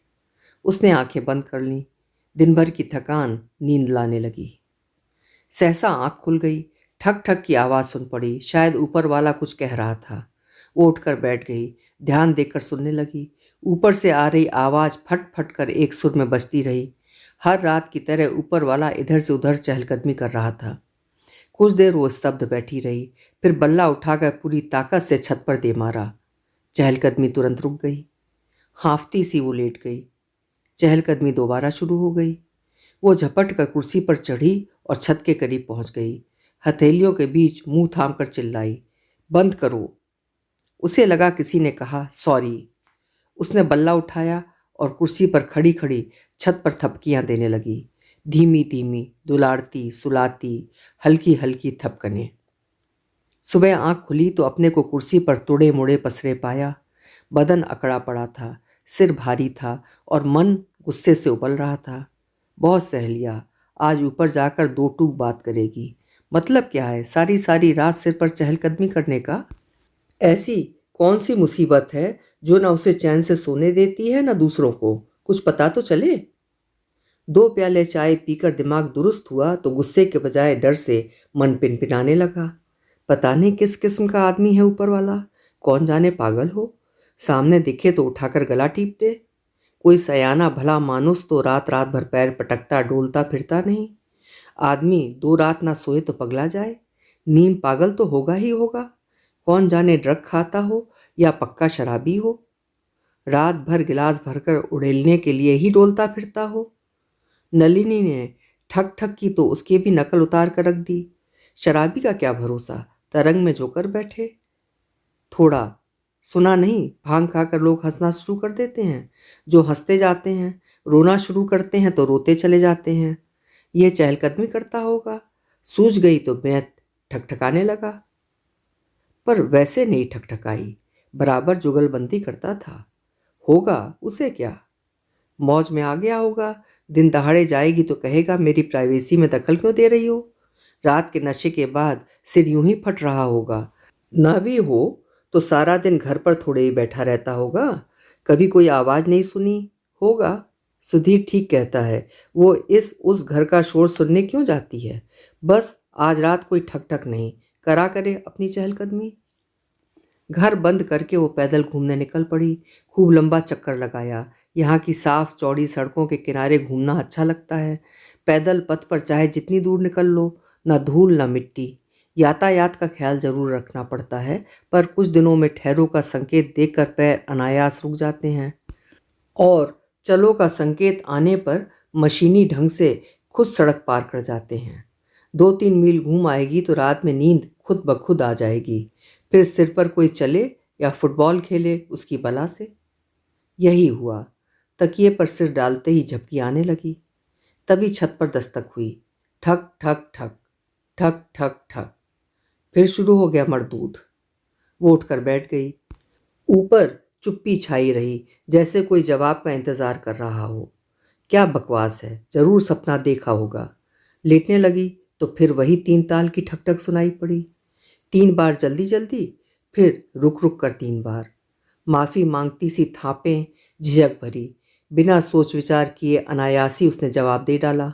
उसने आंखें बंद कर लीं। दिन भर की थकान नींद लाने लगी। सहसा आंख खुल गई। ठक ठक की आवाज़ सुन पड़ी, शायद ऊपर वाला कुछ कह रहा था। वो उठकर बैठ गई, ध्यान देकर सुनने लगी। ऊपर से आ रही आवाज़ फट फट कर एक सुर में बजती रही। हर रात की तरह ऊपर वाला इधर से उधर चहलकदमी कर रहा था। कुछ देर वो स्तब्ध बैठी रही, फिर बल्ला उठाकर पूरी ताकत से छत पर दे मारा। चहलकदमी तुरंत रुक गई। हांफती सी वो लेट गई। चहलकदमी दोबारा शुरू हो गई। वो झपट कर कुर्सी पर चढ़ी और छत के करीब पहुंच गई। हथेलियों के बीच मुंह थाम कर चिल्लाई, बंद करो। उसे लगा किसी ने कहा सॉरी। उसने बल्ला उठाया और कुर्सी पर खड़ी खड़ी छत पर थपकियां देने लगी, धीमी धीमी, दुलारती सुलाती, हल्की हल्की थपकने। सुबह आंख खुली तो अपने को कुर्सी पर तुड़े मुड़े पसरे पाया। बदन अकड़ा पड़ा था, सिर भारी था और मन गुस्से से उबल रहा था। बहुत सह लिया, आज ऊपर जाकर 2 टूक बात करेगी। मतलब क्या है सारी सारी रात सिर पर चहलकदमी करने का? ऐसी कौन सी मुसीबत है जो ना उसे चैन से सोने देती है ना दूसरों को? कुछ पता तो चले। 2 प्याले चाय पीकर दिमाग दुरुस्त हुआ तो गुस्से के बजाय डर से मन पिनपिनाने लगा। पता नहीं किस किस्म का आदमी है ऊपर वाला, कौन जाने पागल हो। सामने दिखे तो उठाकर गला टीप दे। कोई सयाना भला मानुस तो रात रात भर पैर पटकता डोलता फिरता नहीं। आदमी 2 रात ना सोए तो पगला जाए। नीम पागल तो होगा ही होगा। कौन जाने ड्रग खाता हो या पक्का शराबी हो। रात भर गिलास भरकर उड़ेलने के लिए ही डोलता फिरता हो। नलिनी ने ठक ठक की तो उसकी भी नकल उतार कर रख दी। शराबी का क्या भरोसा, तरंग में जोकर बैठे। थोड़ा सुना नहीं, भांग खाकर लोग हंसना शुरू कर देते हैं, जो हंसते जाते हैं, रोना शुरू करते हैं तो रोते चले जाते हैं। ये चहलकदमी करता होगा। सूझ गई तो मैं ठकठकाने लगा, पर वैसे नहीं ठकठकाई, बराबर जुगलबंदी करता था। होगा उसे क्या, मौज में आ गया होगा। दिन दहाड़े जाएगी तो कहेगा मेरी प्राइवेसी में दखल क्यों दे रही हो। रात के नशे के बाद सिर यूं ही फट रहा होगा। ना भी हो तो सारा दिन घर पर थोड़े ही बैठा रहता होगा, कभी कोई आवाज़ नहीं सुनी होगा। सुधीर ठीक कहता है, वो इस उस घर का शोर सुनने क्यों जाती है। बस आज रात कोई ठक ठक नहीं करा करे अपनी चहलकदमी। घर बंद करके वो पैदल घूमने निकल पड़ी। खूब लंबा चक्कर लगाया। यहाँ की साफ चौड़ी सड़कों के किनारे घूमना अच्छा लगता है। पैदल पथ पर चाहे जितनी दूर निकल लो, ना धूल ना मिट्टी। यातायात का ख्याल जरूर रखना पड़ता है, पर कुछ दिनों में ठहरो का संकेत देखकर पैर अनायास रुक जाते हैं और चलो का संकेत आने पर मशीनी ढंग से खुद सड़क पार कर जाते हैं। 2-3 मील घूम आएगी तो रात में नींद खुद ब खुद आ जाएगी। फिर सिर पर कोई चले या फुटबॉल खेले उसकी बला से। यही हुआ। तकिए पर सिर डालते ही झपकी आने लगी। तभी छत पर दस्तक हुई। ठक ठक ठक, ठक ठक ठक। फिर शुरू हो गया मरदूद। वो उठकर बैठ गई। ऊपर चुप्पी छाई रही, जैसे कोई जवाब का इंतजार कर रहा हो। क्या बकवास है, जरूर सपना देखा होगा। लेटने लगी तो फिर वही 3 ताल की ठकठक सुनाई पड़ी। 3 बार जल्दी जल्दी, फिर रुक रुक कर 3 बार। माफी मांगती सी थापें झिझक भरी। बिना सोच विचार किए अनायासी उसने जवाब दे डाला,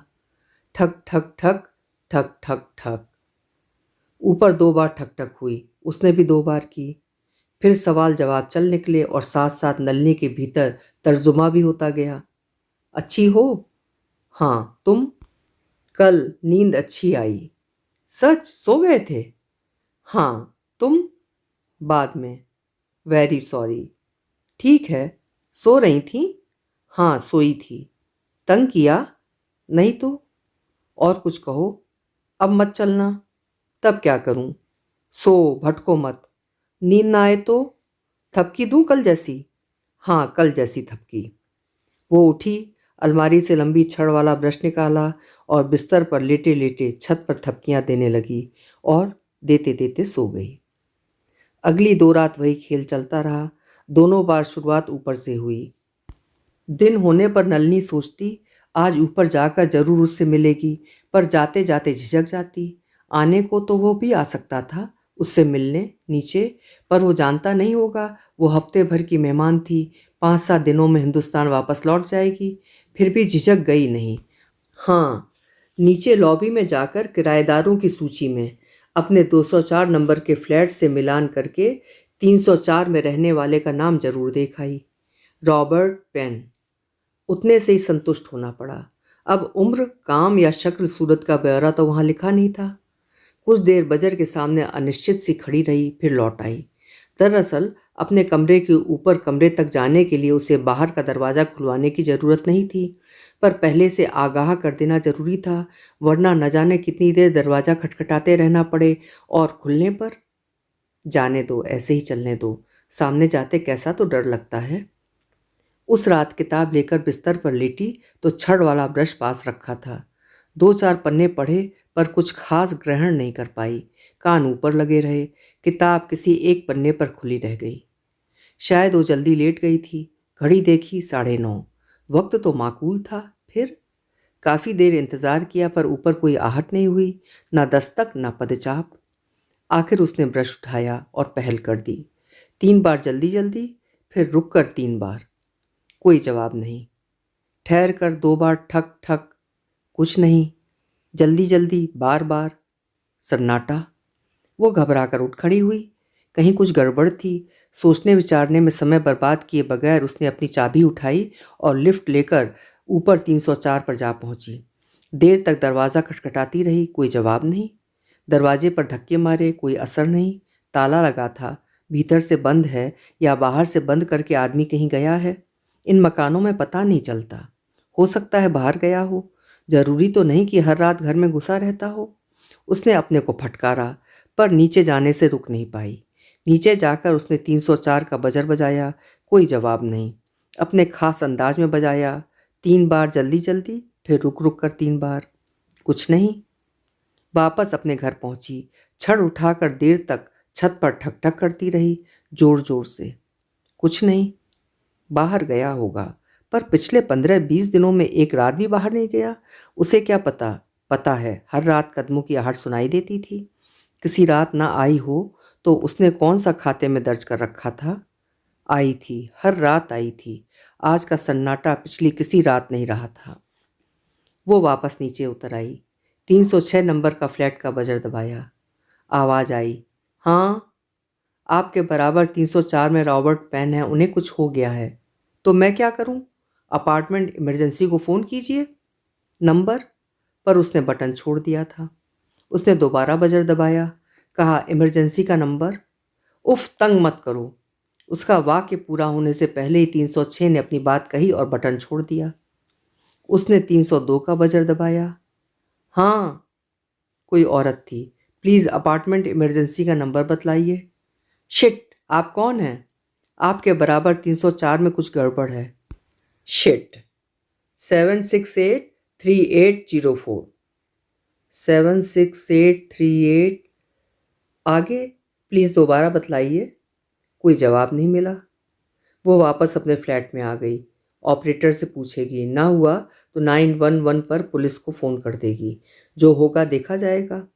ठक ठक ठक, ठक ठक ठक। ऊपर 2 बार ठकठक हुई, उसने भी 2 बार की। फिर सवाल जवाब चल निकले और साथ साथ नलनी के भीतर तर्जुमा भी होता गया। अच्छी हो? हाँ, तुम? कल नींद अच्छी आई। सच? सो गए थे? हाँ, तुम? बाद में। Very sorry. ठीक है। सो रही थी? हाँ, सोई थी। तंग किया? नहीं तो। और कुछ कहो। अब मत चलना। तब क्या करूं? सो, भटको मत। नींद ना आए तो? थपकी दूं कल जैसी? हाँ, कल जैसी थपकी। वो उठी, अलमारी से लंबी छड़ वाला ब्रश निकाला और बिस्तर पर लेटे लेटे छत पर थपकियां देने लगी और देते देते सो गई। अगली 2 रात वही खेल चलता रहा। दोनों बार शुरुआत ऊपर से हुई। दिन होने पर नलनी सोचती आज ऊपर जाकर जरूर उससे मिलेगी, पर जाते जाते झिझक जाती। आने को तो वो भी आ सकता था उससे मिलने नीचे, पर वो जानता नहीं होगा वो हफ्ते भर की मेहमान थी, 5-7 दिनों में हिंदुस्तान वापस लौट जाएगी। फिर भी झिझक गई नहीं। हाँ, नीचे लॉबी में जाकर किराएदारों की सूची में अपने 204 नंबर के फ्लैट से मिलान करके 304 में रहने वाले का नाम जरूर देख आई, रॉबर्ट पेन। उतने से ही संतुष्ट होना पड़ा। अब उम्र, काम या शक्ल सूरत का ब्यौरा तो वहां लिखा नहीं था। कुछ देर बजर के सामने अनिश्चित सी खड़ी रही, फिर लौट आई। दरअसल अपने कमरे के ऊपर कमरे तक जाने के लिए उसे बाहर का दरवाज़ा खुलवाने की ज़रूरत नहीं थी, पर पहले से आगाह कर देना जरूरी था, वरना न जाने कितनी देर दरवाज़ा खटखटाते रहना पड़े और खुलने पर। जाने दो, ऐसे ही चलने दो, सामने जाते कैसा तो डर लगता है। उस रात किताब लेकर बिस्तर पर लेटी तो छड़ वाला ब्रश पास रखा था। 2-4 पन्ने पढ़े पर कुछ खास ग्रहण नहीं कर पाई। कान ऊपर लगे रहे। किताब किसी एक पन्ने पर खुली रह गई। शायद वो जल्दी लेट गई थी। घड़ी देखी, 9:30। वक्त तो माकूल था। फिर काफ़ी देर इंतज़ार किया पर ऊपर कोई आहट नहीं हुई, ना दस्तक ना पदचाप। आखिर उसने ब्रश उठाया और पहल कर दी। 3 बार जल्दी जल्दी, फिर रुक कर 3 बार। कोई जवाब नहीं। ठहर कर 2 बार ठक ठक, कुछ नहीं। जल्दी जल्दी, बार बार। सन्नाटा। वो घबरा कर उठ खड़ी हुई। कहीं कुछ गड़बड़ थी। सोचने विचारने में समय बर्बाद किए बगैर उसने अपनी चाबी उठाई और लिफ्ट लेकर ऊपर 304 पर जा पहुंची। देर तक दरवाज़ा खटखटाती रही, कोई जवाब नहीं। दरवाजे पर धक्के मारे, कोई असर नहीं। ताला लगा था, भीतर से बंद है या बाहर से बंद करके आदमी कहीं गया है। इन मकानों में पता नहीं चलता। हो सकता है बाहर गया हो, जरूरी तो नहीं कि हर रात घर में घुसा रहता हो। उसने अपने को फटकारा, पर नीचे जाने से रुक नहीं पाई। नीचे जाकर उसने 304 का बजर बजाया, कोई जवाब नहीं। अपने खास अंदाज में बजाया, 3 बार जल्दी जल्दी, फिर रुक रुक कर 3 बार। कुछ नहीं। वापस अपने घर पहुंची। छड़ उठाकर देर तक छत पर ठक ठक करती रही, जोर जोर से। कुछ नहीं। बाहर गया होगा, पर पिछले 15-20 दिनों में एक रात भी बाहर नहीं गया। उसे क्या पता। पता है हर रात कदमों की आहट सुनाई देती थी। किसी रात ना आई हो तो उसने कौन सा खाते में दर्ज कर रखा था। आई थी, हर रात आई थी। आज का सन्नाटा पिछली किसी रात नहीं रहा था। वो वापस नीचे उतर आई। 306 नंबर का फ्लैट का बजर दबाया। आवाज़ आई, हाँ। आपके बराबर 304 में रॉबर्ट पेन है, उन्हें कुछ हो गया है। तो मैं क्या करूं? अपार्टमेंट इमरजेंसी को फ़ोन कीजिए। नंबर पर उसने बटन छोड़ दिया था। उसने दोबारा बजर दबाया, कहा, इमरजेंसी का नंबर। उफ, तंग मत करो। उसका वाक्य पूरा होने से पहले ही 306 ने अपनी बात कही और बटन छोड़ दिया। उसने 302 का बजर दबाया। हाँ, कोई औरत थी। प्लीज़ अपार्टमेंट इमरजेंसी का नंबर बतलाइए। शिट, आप कौन हैं? आपके बराबर 304 में कुछ गड़बड़ है। शिट। 7683804। 76838। आगे प्लीज़ दोबारा बतलाइए। कोई जवाब नहीं मिला। वो वापस अपने फ्लैट में आ गई। ऑपरेटर से पूछेगी, ना हुआ तो 911 पर पुलिस को फ़ोन कर देगी। जो होगा देखा जाएगा।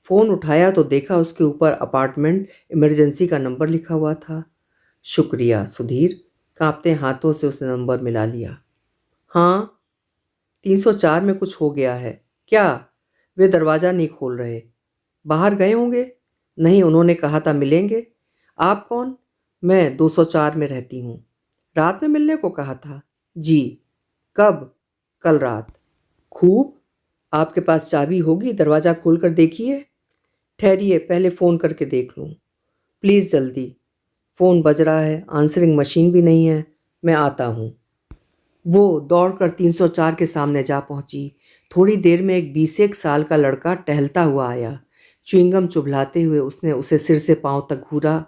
फ़ोन उठाया तो देखा उसके ऊपर अपार्टमेंट इमरजेंसी का नंबर लिखा हुआ था। शुक्रिया सुधीर। कांपते हाथों से उसने नंबर मिला लिया। हाँ, 304 में कुछ हो गया है। क्या? वे दरवाज़ा नहीं खोल रहे। बाहर गए होंगे। नहीं, उन्होंने कहा था मिलेंगे। आप कौन? मैं 204 में रहती हूँ। रात में मिलने को कहा था? जी। कब? कल रात। खूब। आपके पास चाबी होगी, दरवाज़ा खोल कर देखिए। ठहरिए, पहले फ़ोन करके देख लूँ। प्लीज़ जल्दी। फ़ोन बज रहा है, आंसरिंग मशीन भी नहीं है। मैं आता हूँ। वो दौड़कर 304 के सामने जा पहुंची। थोड़ी देर में एक 20 साल का लड़का टहलता हुआ आया। च्युइंगम चुभलाते हुए उसने उसे सिर से पांव तक घूरा,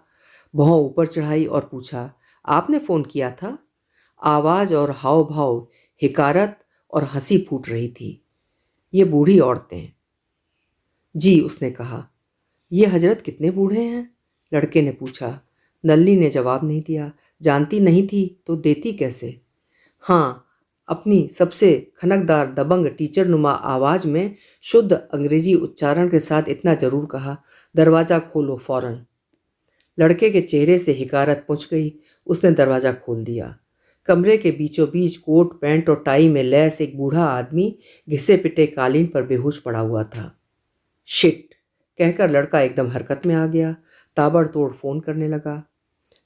भौं ऊपर चढ़ाई और पूछा, आपने फ़ोन किया था? आवाज़ और हाव भाव हिकारत और हंसी फूट रही थी। ये बूढ़ी औरतें। जी, उसने कहा। ये हजरत कितने बूढ़े हैं? लड़के ने पूछा। नल्ली ने जवाब नहीं दिया। जानती नहीं थी तो देती कैसे? हाँ, अपनी सबसे खनकदार दबंग टीचर नुमा आवाज़ में शुद्ध अंग्रेजी उच्चारण के साथ इतना जरूर कहा, दरवाज़ा खोलो फौरन। लड़के के चेहरे से हिकारत पुंज गई। उसने दरवाज़ा खोल दिया। कमरे के बीचों बीच कोट पैंट और टाई में लैस एक बूढ़ा आदमी घिसे पिटे कालीन पर बेहोश पड़ा हुआ था। शिट कहकर लड़का एकदम हरकत में आ गया। ताबड़तोड़ फ़ोन करने लगा।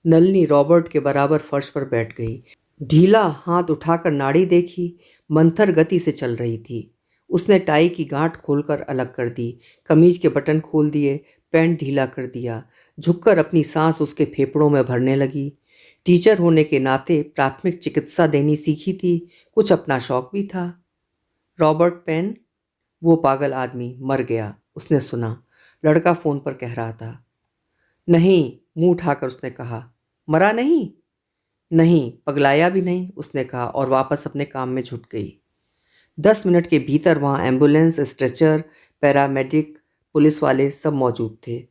नलिनी रॉबर्ट के बराबर फर्श पर बैठ गई। ढीला हाथ उठाकर नाड़ी देखी। मंथर गति से चल रही थी। उसने टाई की गांठ खोलकर अलग कर दी, कमीज के बटन खोल दिए, पैंट ढीला कर दिया। झुककर अपनी सांस उसके फेफड़ों में भरने लगी। टीचर होने के नाते प्राथमिक चिकित्सा देनी सीखी थी। कुछ अपना शौक भी था। रॉबर्ट पेन, वो पागल आदमी मर गया, उसने सुना। लड़का फ़ोन पर कह रहा था। नहीं, मुंह उठाकर उसने कहा। मरा नहीं? नहीं, पगलाया भी नहीं, उसने कहा और वापस अपने काम में जुट गई। 10 मिनट के भीतर वहाँ एम्बुलेंस, स्ट्रेचर, पैरामेडिक, पुलिस वाले सब मौजूद थे।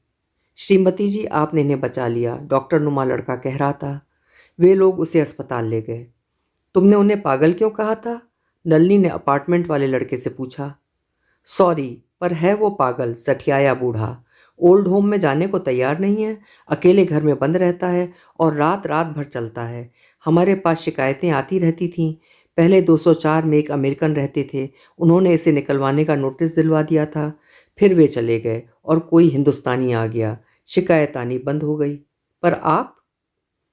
श्रीमती जी, आपने इन्हें बचा लिया, डॉक्टर नुमा लड़का कह रहा था। वे लोग उसे अस्पताल ले गए। तुमने उन्हें पागल क्यों कहा था? नलिनी ने अपार्टमेंट वाले लड़के से पूछा। सॉरी, पर है वो पागल, सठियाया बूढ़ा। ओल्ड होम में जाने को तैयार नहीं है, अकेले घर में बंद रहता है और रात रात भर चलता है। हमारे पास शिकायतें आती रहती थीं। पहले 204 में एक अमेरिकन रहते थे, उन्होंने इसे निकलवाने का नोटिस दिलवा दिया था। फिर वे चले गए और कोई हिंदुस्तानी आ गया, शिकायत आनी बंद हो गई। पर आप?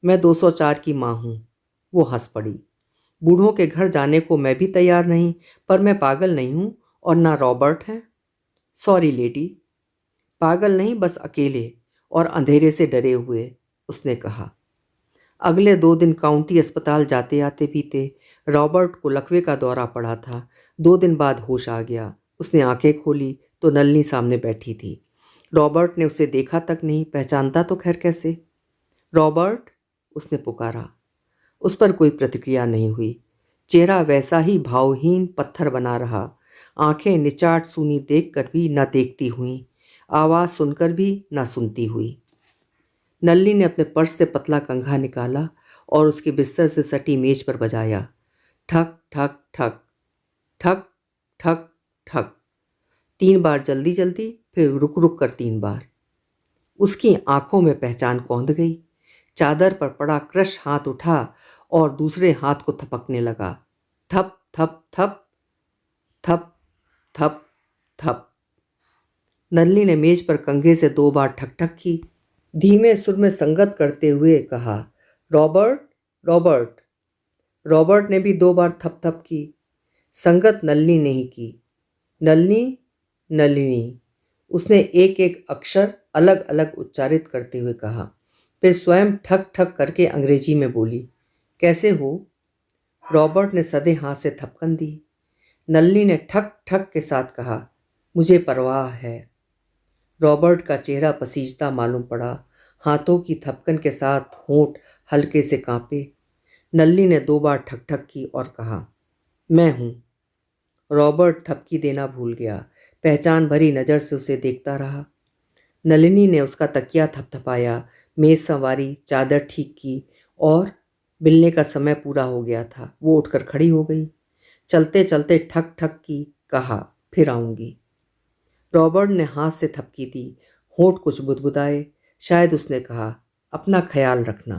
मैं 204 की माँ हूँ। वो हंस पड़ी। बूढ़ों के घर जाने को मैं भी तैयार नहीं, पर मैं पागल नहीं हूँ और ना रॉबर्ट है। Sorry lady. पागल नहीं, बस अकेले और अंधेरे से डरे हुए, उसने कहा। अगले 2 दिन काउंटी अस्पताल जाते आते बीते। रॉबर्ट को लकवे का दौरा पड़ा था। 2 दिन बाद होश आ गया। उसने आंखें खोली तो नलिनी सामने बैठी थी। रॉबर्ट ने उसे देखा तक नहीं, पहचानता तो खैर कैसे। रॉबर्ट, उसने पुकारा। उस पर कोई प्रतिक्रिया नहीं हुई। चेहरा वैसा ही भावहीन पत्थर बना रहा। आंखें निचाट सूनी देखकर भी न देखती हुई, आवाज़ सुनकर भी न सुनती हुई। नलिनी ने अपने पर्स से पतला कंघा निकाला और उसके बिस्तर से सटी मेज पर बजाया। ठक ठक ठक, ठक ठक ठक। 3 बार जल्दी जल्दी, फिर रुक रुक कर 3 बार। उसकी आंखों में पहचान कौंध गई। चादर पर पड़ा क्रश हाथ उठा और दूसरे हाथ को थपकने लगा। थप थप थप, थप थप थप। नलिनी ने मेज पर कंघे से 2 बार ठक ठक की। धीमे सुर में संगत करते हुए कहा, रॉबर्ट, रॉबर्ट। रॉबर्ट ने भी 2 बार थप थप की। संगत नलिनी ने ही की। नलिनी, नलिनी। उसने एक एक अक्षर अलग अलग उच्चारित करते हुए कहा। फिर स्वयं ठक ठक करके अंग्रेजी में बोली, कैसे हो? रॉबर्ट ने सधे हाथ से थपकन दी। नलिनी ने ठक ठक के साथ कहा, मुझे परवाह है। रॉबर्ट का चेहरा पसीजता मालूम पड़ा। हाथों की थपकन के साथ होंठ हल्के से कांपे। नलिनी ने 2 बार ठक ठक की और कहा, मैं हूँ। रॉबर्ट थपकी देना भूल गया। पहचान भरी नज़र से उसे देखता रहा। नलिनी ने उसका तकिया थपथपाया, मेज़ संवारी, चादर ठीक की और मिलने का समय पूरा हो गया था। वो उठकर खड़ी हो गई। चलते चलते ठक ठक की कहा, फिर आऊँगी। रॉबर्ट ने हाथ से थपकी दी। होंठ कुछ बुदबुदाए। शायद उसने कहा, अपना ख्याल रखना।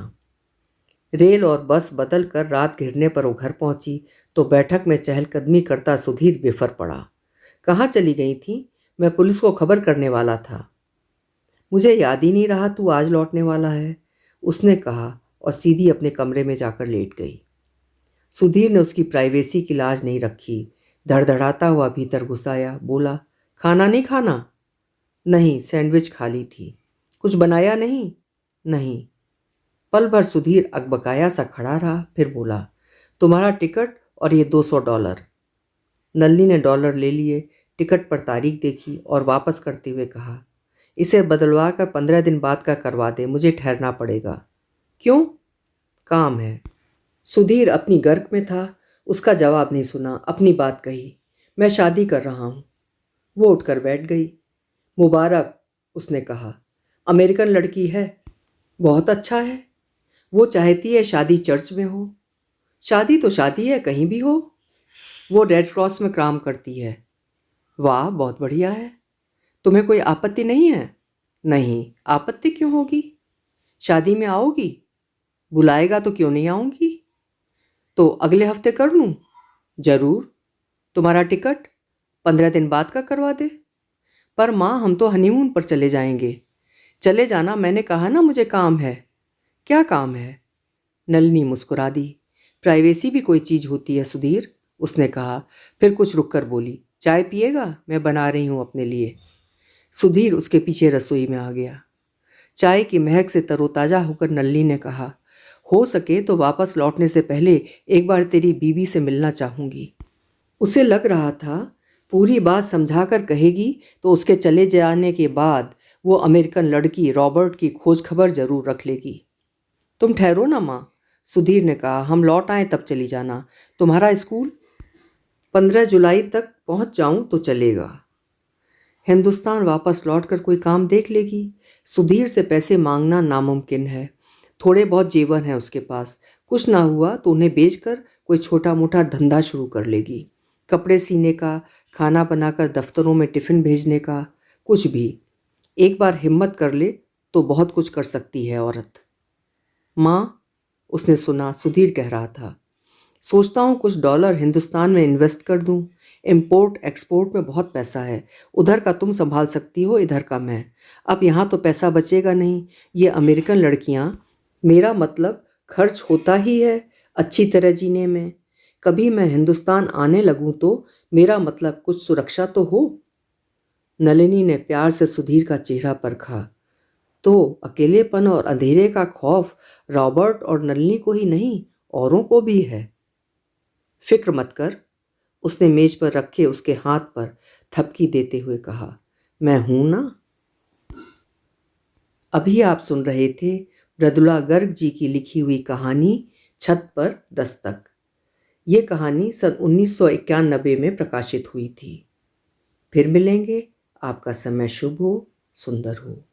रेल और बस बदल कर रात घिरने पर वो घर पहुंची तो बैठक में चहलकदमी करता सुधीर बेफर पड़ा। कहाँ चली गई थी? मैं पुलिस को खबर करने वाला था। मुझे याद ही नहीं रहा तू आज लौटने वाला है, उसने कहा और सीधी अपने कमरे में जाकर लेट गई। सुधीर ने उसकी प्राइवेसी की लाज नहीं रखी। धड़धड़ाता हुआ भीतर घुस आया। बोला, खाना नहीं खाना? नहीं, सैंडविच खा ली थी। कुछ बनाया नहीं? नहीं। पल भर सुधीर अकबकाया सा खड़ा रहा, फिर बोला, तुम्हारा टिकट और ये $200। नलिनी ने डॉलर ले लिए, टिकट पर तारीख देखी और वापस करते हुए कहा, इसे बदलवा कर 15 दिन बाद का करवा दे, मुझे ठहरना पड़ेगा। क्यों? काम है। सुधीर अपनी गर्क में था। उसका जवाब नहीं सुना, अपनी बात कही, मैं शादी कर रहा हूँ। वो उठकर बैठ गई। मुबारक, उसने कहा। अमेरिकन लड़की है? बहुत अच्छा है। वो चाहती है शादी चर्च में हो। शादी तो शादी है, कहीं भी हो। वो रेड क्रॉस में काम करती है। वाह, बहुत बढ़िया है। तुम्हें कोई आपत्ति नहीं है? नहीं, आपत्ति क्यों होगी? शादी में आओगी? बुलाएगा तो क्यों नहीं आऊँगी। तो अगले हफ्ते कर लूँ? जरूर। तुम्हारा टिकट 15 दिन बाद का करवा दे। पर माँ, हम तो हनीमून पर चले जाएंगे। चले जाना, मैंने कहा ना मुझे काम है। क्या काम है? नलिनी मुस्कुरा दी। प्राइवेसी भी कोई चीज़ होती है सुधीर, उसने कहा। फिर कुछ रुक कर बोली, चाय पिएगा? मैं बना रही हूँ अपने लिए। सुधीर उसके पीछे रसोई में आ गया। चाय की महक से तरोताज़ा होकर नलिनी ने कहा, हो सके तो वापस लौटने से पहले एक बार तेरी बीवी से मिलना चाहूँगी। उसे लग रहा था पूरी बात समझाकर कहेगी तो उसके चले जाने के बाद वो अमेरिकन लड़की रॉबर्ट की खोज खबर जरूर रख लेगी। तुम ठहरो ना माँ, सुधीर ने कहा, हम लौट आए तब चली जाना। तुम्हारा स्कूल? 15 जुलाई तक पहुँच जाऊँ तो चलेगा। हिंदुस्तान वापस लौटकर कोई काम देख लेगी। सुधीर से पैसे मांगना नामुमकिन है। थोड़े बहुत जेवर हैं उसके पास। कुछ ना हुआ तो उन्हें बेचकर कोई छोटा मोटा धंधा शुरू कर लेगी। कपड़े सीने का, खाना बनाकर दफ्तरों में टिफ़िन भेजने का, कुछ भी। एक बार हिम्मत कर ले तो बहुत कुछ कर सकती है औरत। माँ, उसने सुना सुधीर कह रहा था, सोचता हूँ कुछ डॉलर हिंदुस्तान में इन्वेस्ट कर दूँ। इम्पोर्ट एक्सपोर्ट में बहुत पैसा है। उधर का तुम संभाल सकती हो, इधर का मैं। अब यहाँ तो पैसा बचेगा नहीं। ये अमेरिकन लड़कियाँ, मेरा मतलब खर्च होता ही है अच्छी तरह जीने में। कभी मैं हिंदुस्तान आने लगूँ तो मेरा मतलब कुछ सुरक्षा तो हो। नलिनी ने प्यार से सुधीर का चेहरा परखा। तो अकेलेपन और अंधेरे का खौफ रॉबर्ट और नलिनी को ही नहीं, औरों को भी है। फिक्र मत कर, उसने मेज पर रखे उसके हाथ पर थपकी देते हुए कहा, मैं हूं ना। अभी आप सुन रहे थे मृदुला गर्ग जी की लिखी हुई कहानी छत पर दस्तक। ये कहानी सन 1991 में प्रकाशित हुई थी। फिर मिलेंगे। आपका समय शुभ हो, सुंदर हो।